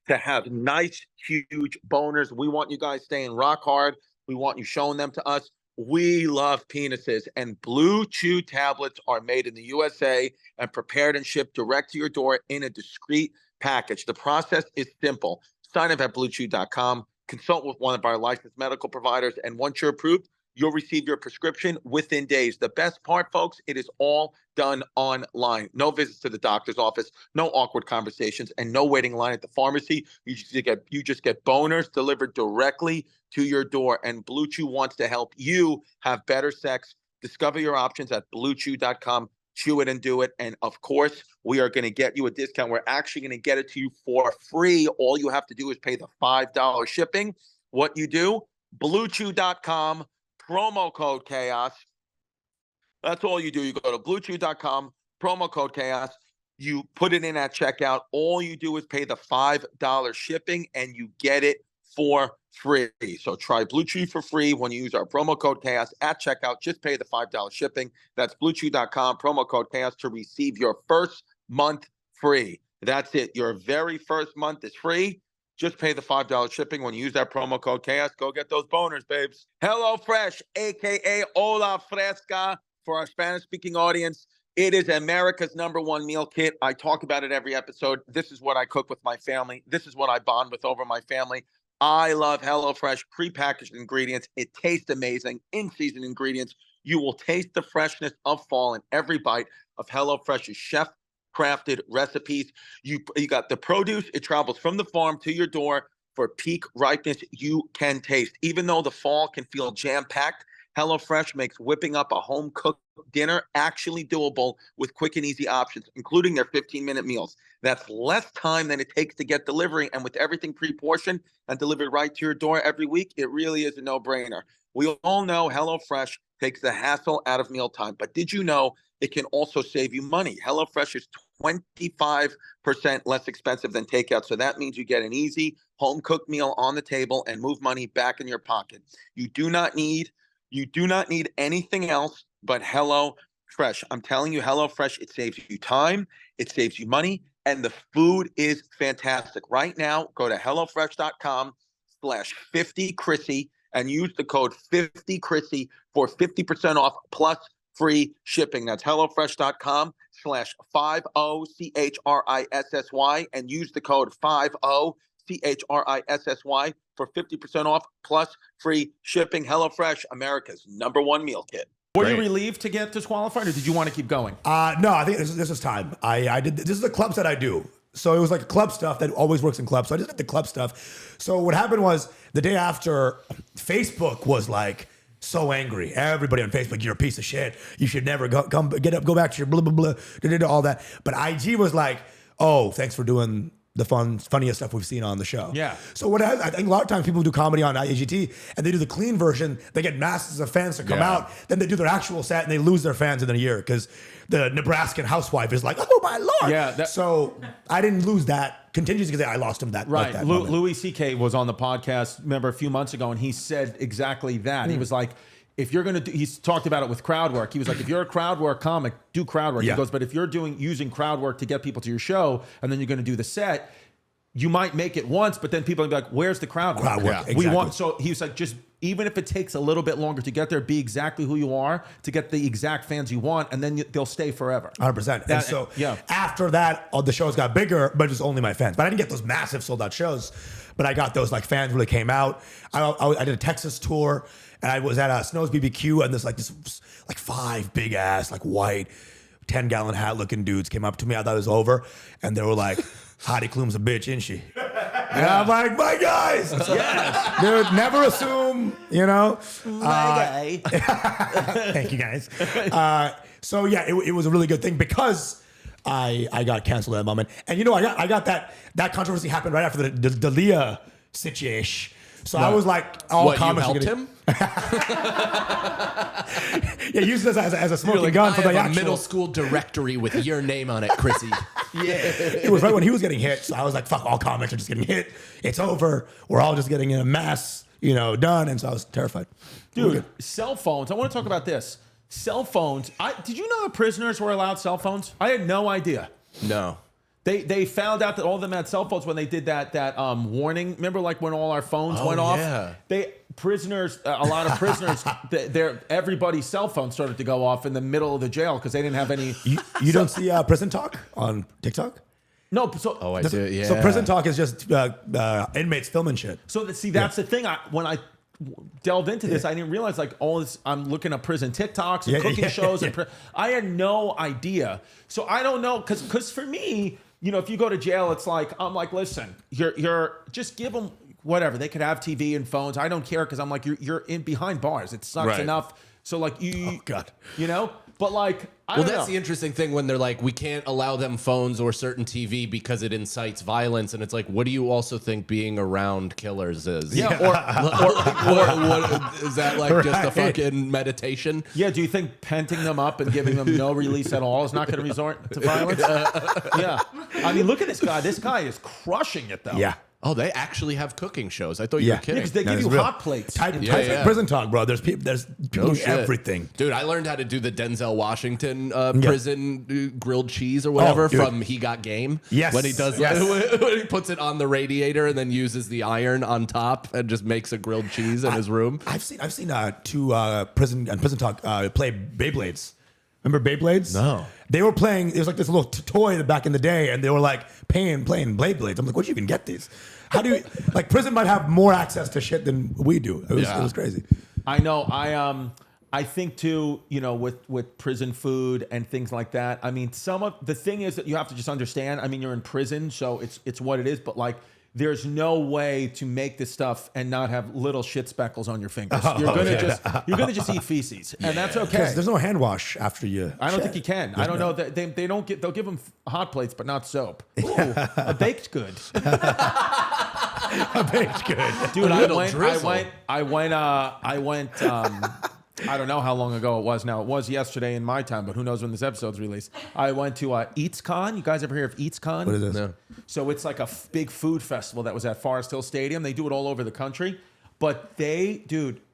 to have nice, huge boners. We want you guys staying rock hard. We want you showing them to us. We love penises, and BlueChew tablets are made in the USA and prepared and shipped direct to your door in a discreet package. The process is simple. Sign up at BlueChew.com, consult with one of our licensed medical providers, and once you're approved, you'll receive your prescription within days. The best part, folks, it is all done online. No visits to the doctor's office, no awkward conversations, and no waiting line at the pharmacy. You just get boners delivered directly to your door. And BlueChew wants to help you have better sex. Discover your options at BlueChew.com. Chew it and do it. And of course, we are going to get you a discount. We're actually going to get it to you for free. All you have to do is pay the $5 shipping. What you do, BlueChew.com. Promo code chaos. That's all you do. You go to BlueChew.com, promo code chaos. You put it in at checkout. All you do is pay the $5 shipping, and you get it for free. So try BlueChew for free when you use our promo code chaos at checkout. Just pay the $5 shipping. That's BlueChew.com, promo code chaos to receive your first month free. That's it. Your very first month is free. Just pay the $5 shipping when you use that promo code chaos. Go get those boners, babes. HelloFresh, a.k.a. Hola Fresca, for our Spanish-speaking audience. It is America's #1 meal kit. I talk about it every episode. This is what I cook with my family. This is what I bond with over my family. I love HelloFresh prepackaged ingredients. It tastes amazing. In-season ingredients. You will taste the freshness of fall in every bite of HelloFresh's chef-crafted recipes. You got the produce. It travels from the farm to your door for peak ripeness you can taste. Even though the fall can feel jam-packed, HelloFresh makes whipping up a home-cooked dinner actually doable with quick and easy options, including their 15-minute meals. That's less time than it takes to get delivery, and with everything pre-portioned and delivered right to your door every week, it really is a no-brainer. We all know HelloFresh takes the hassle out of mealtime, but did you know it can also save you money? HelloFresh is 25% less expensive than takeout, so that means you get an easy home-cooked meal on the table and move money back in your pocket. You do not need anything else but HelloFresh HelloFresh. I'm telling you, HelloFresh, it saves you time, it saves you money, and the food is fantastic. Right now, go to HelloFresh.com/50Chrissy and use the code 50Chrissy for 50% off plus free shipping. That's HelloFresh.com/50CHRISSY and use the code 50CHRISSY for 50% off plus free shipping. HelloFresh, America's #1 meal kit. Were you relieved to get disqualified, or did you want to keep going? No, I think this is time. I did. This is the clubs that I do. So it was like club stuff that always works in clubs. So I just did the club stuff. So what happened was the day after, Facebook was like so angry. Everybody on Facebook, you're a piece of shit. You should never go back to your blah, blah, blah, all that. But IG was like, oh, thanks for doing the funniest stuff we've seen on the show. Yeah. So I think a lot of times people do comedy on IGT and they do the clean version. They get masses of fans to come out. Then they do their actual set and they lose their fans in a year because the Nebraskan housewife is like, oh my Lord. Yeah. So I didn't lose that contingency because I lost him that. Right. That moment. Louis C.K. was on the podcast, remember, a few months ago, and he said exactly that. He was like, if you're going to do, he's talked about it with crowd work. He was like, if you're a crowd work comic, do crowd work. Yeah. He goes, but if you're using crowd work to get people to your show, and then you're going to do the set, you might make it once, but then people will be like, where's the crowd work? Crowd work, We exactly. want, so he was like, just even if it takes a little bit longer to get there, be exactly who you are to get the exact fans you want, and then they'll stay forever. 100%. And so after that, the shows got bigger, but it was only my fans. But I didn't get those massive sold out shows, but I got those like fans really came out. I did a Texas tour, and I was at Snow's BBQ, and this 5 big ass like white 10-gallon hat looking dudes came up to me. I thought it was over, and they were like, Heidi Klum's a bitch, isn't she? And I'm like, my guys. Yes. Dude, never assume, My guy. Thank you, guys. So yeah, it was a really good thing because I got canceled at that moment. And I got that controversy happened right after the Leah situation. So I was like, all comics. You helped him? Yeah, use this as a smoking Like, gun for I the have a actual middle school directory with your name on it, Chrissy. It was right when he was getting hit. So I was like, fuck, all comics are just getting hit. It's over. We're all just getting in a mass, done. And so I was terrified. Dude, cell phones. I want to talk about this. Cell phones. Did you know that prisoners were allowed cell phones? I had no idea. No. They found out that all of them had cell phones when they did that warning. Remember, like when all our phones went off. Yeah. A lot of prisoners, everybody's cell phone started to go off in the middle of the jail because they didn't have any. You don't see Prison Talk on TikTok? No, so I do. Yeah. So Prison Talk is just inmates filming shit. So that's the thing. When I delved into this, I didn't realize like all this. I'm looking at prison TikToks and cooking shows, and I had no idea. So I don't know because for me, if you go to jail, it's like I'm like, listen, you're just give them whatever. They could have TV and phones. I don't care because I'm like you're in behind bars. It sucks enough. So like Oh God. But like I don't know. That's the interesting thing when they're like, we can't allow them phones or certain TV because it incites violence, and it's like, what do you also think being around killers is? Yeah, or what, is that like just a fucking meditation? Yeah, do you think penting them up and giving them no release at all is not going to resort to violence? Yeah. I mean, look at this guy. This guy is crushing it, though. Yeah. Oh, they actually have cooking shows. I thought you were kidding. Because they give you hot plates. Type Prison Talk, bro. There's people doing everything. Dude, I learned how to do the Denzel Washington prison grilled cheese or whatever from He Got Game. Yes. When he does when he puts it on the radiator and then uses the iron on top and just makes a grilled cheese in his room. I've seen two Prison Talk play Beyblades. Remember Beyblades? No. They were playing, it was like this little toy back in the day, and they were like playing Beyblades. I'm like, where'd you even get these? How do you, like, prison might have more access to shit than we do. It was crazy. I know. I think too, with prison food and things like that. I mean, some of the thing is that you have to just understand. I mean, you're in prison, so it's what it is. But like, there's no way to make this stuff and not have little shit speckles on your fingers. You're gonna just eat feces, and that's okay. There's no hand wash after you. I don't think you can. I don't know that they don't get. They'll give them hot plates, but not soap. Ooh, a baked good. A baked good. Dude, I went. I don't know how long ago it was now. It was yesterday in my time, but who knows when this episode's released. I went to EatsCon. You guys ever hear of EatsCon? What is this? No. So it's like a big food festival that was at Forest Hill Stadium. They do it all over the country. But the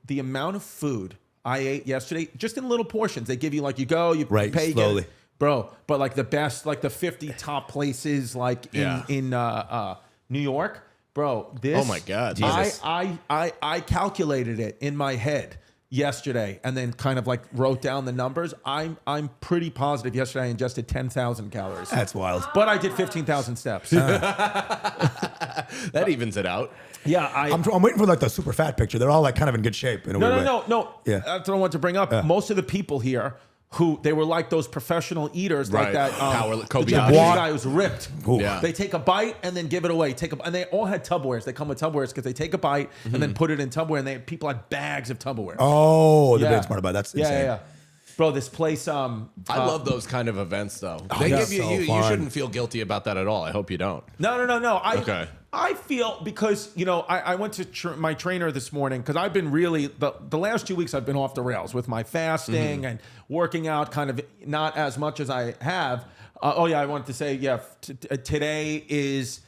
amount of food I ate yesterday, just in little portions. They give you like, you go, you Right, pay, slowly. bro. But like the best, like the 50 top places, like in New York, bro. This, Oh my God. I calculated it in my head yesterday, and then kind of like wrote down the numbers. I'm pretty positive yesterday I ingested 10,000 calories. That's wild. But I did 15,000 steps. That evens it out. Yeah, I'm waiting for like the super fat picture. They're all like kind of in good shape in a weird way. No. Yeah. That's what I want to bring up. Most of the people here who they were like those professional eaters, like Right. that Kobayashi. the Japanese guy who's ripped. Yeah. They take a bite and then give it away. And they all had Tupperwares. They come with Tupperwares because they take a bite and then put it in Tupperware. And people had bags of Tupperware. Oh, they're being smart about it. That's insane. Yeah. Bro, this place. I love those kind of events, though. They yeah, give you, so you fun. shouldn't feel guilty about that at all. I hope you don't. No. Okay. I feel because, I went to my trainer this morning because I've been really, the last 2 weeks I've been off the rails with my fasting and working out kind of not as much as I have. I wanted to say, today is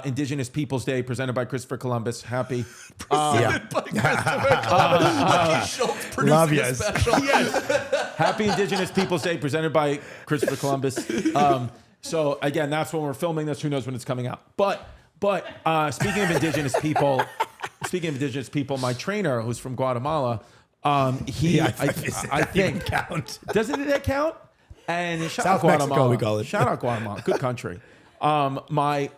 Indigenous Peoples Day presented by Christopher Columbus. Happy. Love yes. Happy Indigenous Peoples Day presented by Christopher Columbus. So again, that's when we're filming this. Who knows when it's coming out? But speaking of indigenous people, my trainer who's from Guatemala, I think count. doesn't it count? And shout South out Guatemala. Mexico, we call it. Shout out Guatemala, good country. I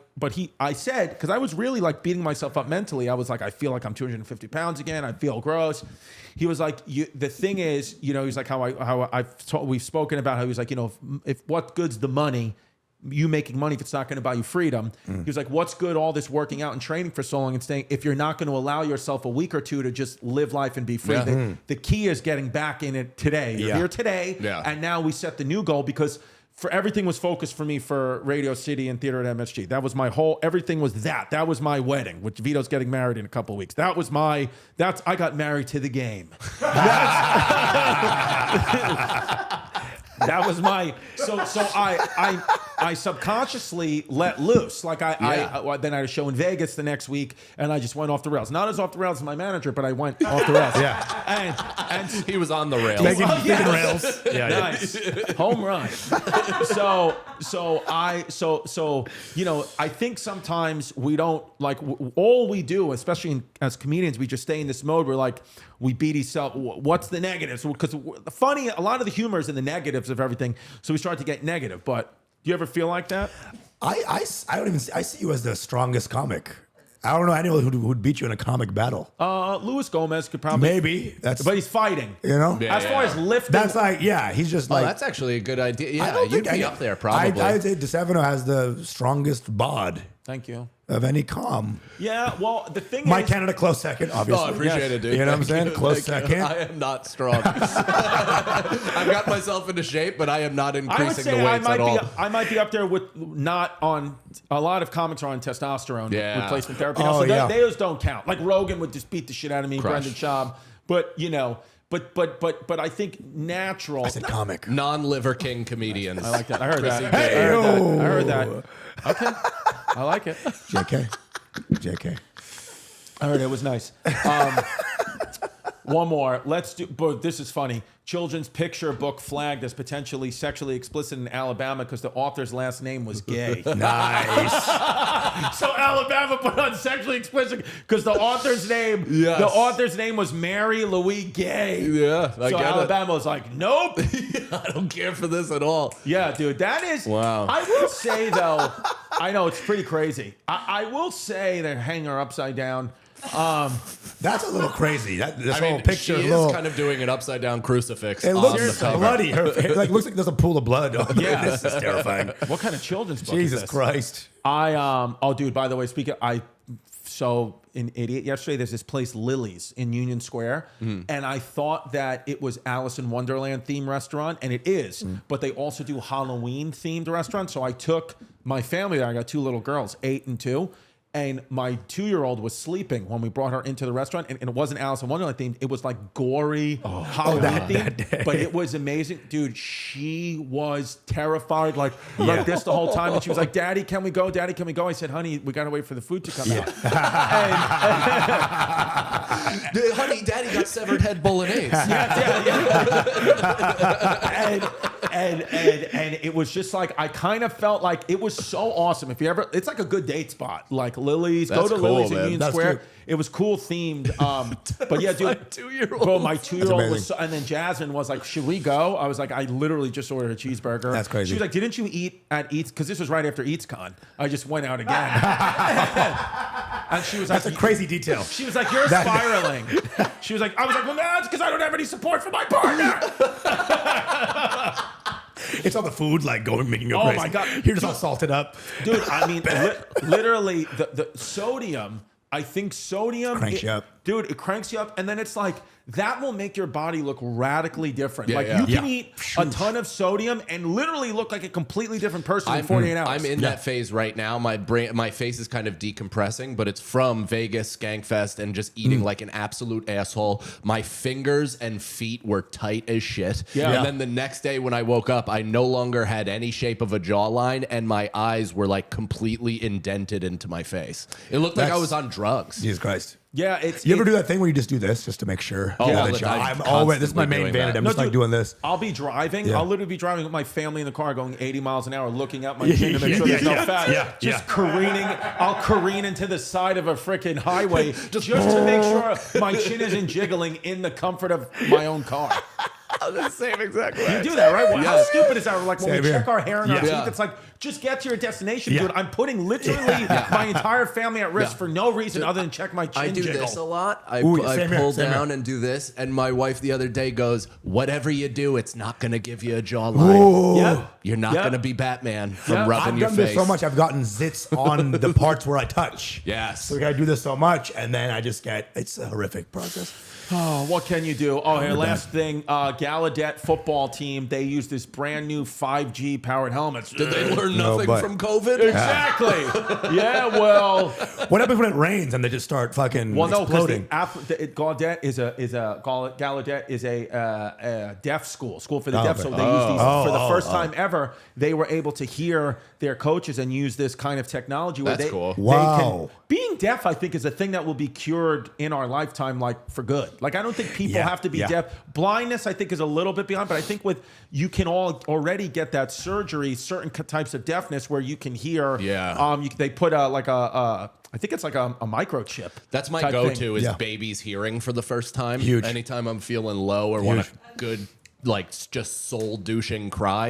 said, because I was really like beating myself up mentally. I was like, I feel like I'm 250 pounds again. I feel gross. He was like, the thing is, he's like we've spoken about how he was like, if what good's the money, you making money if it's not going to buy you freedom. He was like, what's good all this working out and training for so long and staying if you're not going to allow yourself a week or two to just live life and be free. Yeah. The key is getting back in it today. You're here today, and now we set the new goal because for everything was focused for me for Radio City and theater at MSG. That was my everything was that. That was my wedding, which Vito's getting married in a couple of weeks. I got married to the game. That was my I subconsciously let loose. Like then I had a show in Vegas the next week, and I just went off the rails. Not as off the rails as my manager, but I went off the rails. And He was on the rails. Taking rails. nice home run. I think sometimes we don't like all we do, especially as comedians, we just stay in this mode where like we beat each other. What's the negatives? Because funny, a lot of the humor is in the negatives of everything, so we start to get negative. But do you ever feel like that? I see you as the strongest comic. I don't know anyone who'd beat you in a comic battle. Luis Gomez could probably Maybe but he's fighting. As far as lifting, that's like he's just like. That's actually a good idea. Yeah, don't you'd think be up there probably. I'd say Distefano has the strongest bod Thank you. of any com. Yeah, well, the thing My is, Canada close second, obviously. Oh, I appreciate it, dude. You know what I'm saying? Thank you. Close Thank you. second. I am not strong. I've got myself into shape, but I am not I would increasing the say weights at all. I might be up there with not on. A lot of comics are on testosterone replacement therapy. Oh, so yeah. those don't count. Like Rogan would just beat the shit out of me, Crush. Brendan Schaub. But But I think natural. I said comic. Non-liver king comedians. I like that. I heard that. Hey, I heard that. Okay, I like it. JK. I heard it was nice. One more. Let's do. But this is funny. Children's picture book flagged as potentially sexually explicit in Alabama because the author's last name was gay. Nice. So Alabama put on sexually explicit because the author's name. Yes. The author's name was Mary Louise Gay. Yeah, I So get Alabama was like, nope. I don't care for this at all. Yeah, dude, that is. Wow. I will say though, I know it's pretty crazy. I will say they're hanging her upside down. That's a little crazy. This I whole mean, picture she is is a little. kind of doing an upside down crucifix. It on looks the cover. bloody. It looks like there's a pool of blood. Yeah. This is terrifying. What kind of children's book is Jesus this? Christ. Dude, by the way, so in Idiot yesterday, there's this place, Lily's, in Union Square. And I thought that it was Alice in Wonderland themed restaurant, and it is. But they also do Halloween themed restaurants. So I took my family there. I got two little girls, 8 and 2. And my 2-year-old was sleeping when we brought her into the restaurant, and it wasn't Alice in Wonderland themed. It was like gory Halloween themed, but it was amazing, dude. She was terrified, like this the whole time, and she was like, "Daddy, can we go? Daddy, can we go?" I said, "Honey, we gotta wait for the food to come out." Honey, Daddy got severed head bolognese. And it was just like, I kind of felt like it was so awesome. If you ever, it's like a good date spot, like Lily's. Go That's to cool, Lily's in man. Union That's Square. cute. It was cool themed. But yeah, dude, My 2-year-old. bro, my 2-year-old amazing. was, and then Jasmine was like, "Should we go?" I was like, "I literally just ordered a cheeseburger." That's crazy. She was like, "Didn't you eat at Eats?" Because this was right after EatsCon. I just went out again. And she was like, That's a crazy detail. She was like, "You're spiraling." She was like, I was like, "Well, that's because I don't have any support from my partner." It's all the food, like going, making you Oh crazy. my God. You're just all salted up. Dude, I mean, literally, the sodium, I think sodium Cranks you up. Dude, it cranks you up, and then it's like that will make your body look radically different. Yeah, like yeah. you can Yeah. eat a ton of sodium and literally look like a completely different person in 48 hours. I'm in that phase right now. My face is kind of decompressing, but it's from Vegas Skankfest and just eating like an absolute asshole. My fingers and feet were tight as shit. Yeah. And then the next day when I woke up, I no longer had any shape of a jawline, and my eyes were like completely indented into my face. It looked like I That's- was on drugs. Jesus Christ. Yeah, it's You ever do that thing where you just do this just to make sure? Oh, that yeah, you- I'm I'm always, this is my constantly main doing vanity. that. I'm just like dude, doing this. I'll be driving. Yeah. I'll literally be driving with my family in the car going 80 miles an hour, looking at my chin to make sure there's no fat. Yeah, Just yeah. careening. I'll careen into the side of a freaking highway just to make sure my chin isn't jiggling in the comfort of my own car. The same exact way. You do that, right? Well, How stupid is that? Like when Same we here. check our hair and our Yeah. teeth, it's like, just get to your destination, Yeah. dude. I'm putting literally my entire family at risk for no reason other than check my chin I do jiggle. this a lot. I Ooh, same here, pull same down here. and do this, and my wife the other day goes, "Whatever you do, it's not going to give you a jawline. Yeah. You're not Yeah. going to be Batman from Yeah. rubbing I've your done face." this so much, I've gotten zits on the parts where I touch. Yes. So I do this so much, and then I just get, it's a horrific process. Oh, what can you do? Oh, here, last thing. Gallaudet football team, they use this brand new 5G powered helmets. Did they learn No, nothing but- from COVID? Exactly. Yeah, well, What happens when it rains and they just start fucking well, no, because exploding? Gallaudet is a deaf school for the Oh, deaf. okay. So they use these for the first oh. time ever. They were able to hear their coaches and use this kind of technology. Where That's they, cool. they Wow. being deaf, I think, is a thing that will be cured in our lifetime, like for good. Like I don't think people Yeah, have to be yeah. deaf. Blindness, I think, is a little bit behind, but I think you can already get that surgery, certain types of deafness where you can hear. Yeah. They put I think it's like a microchip. That's my type go-to thing. is Yeah. babies hearing for the first time. Huge. Anytime I'm feeling low or want a good, like, just soul douching cry.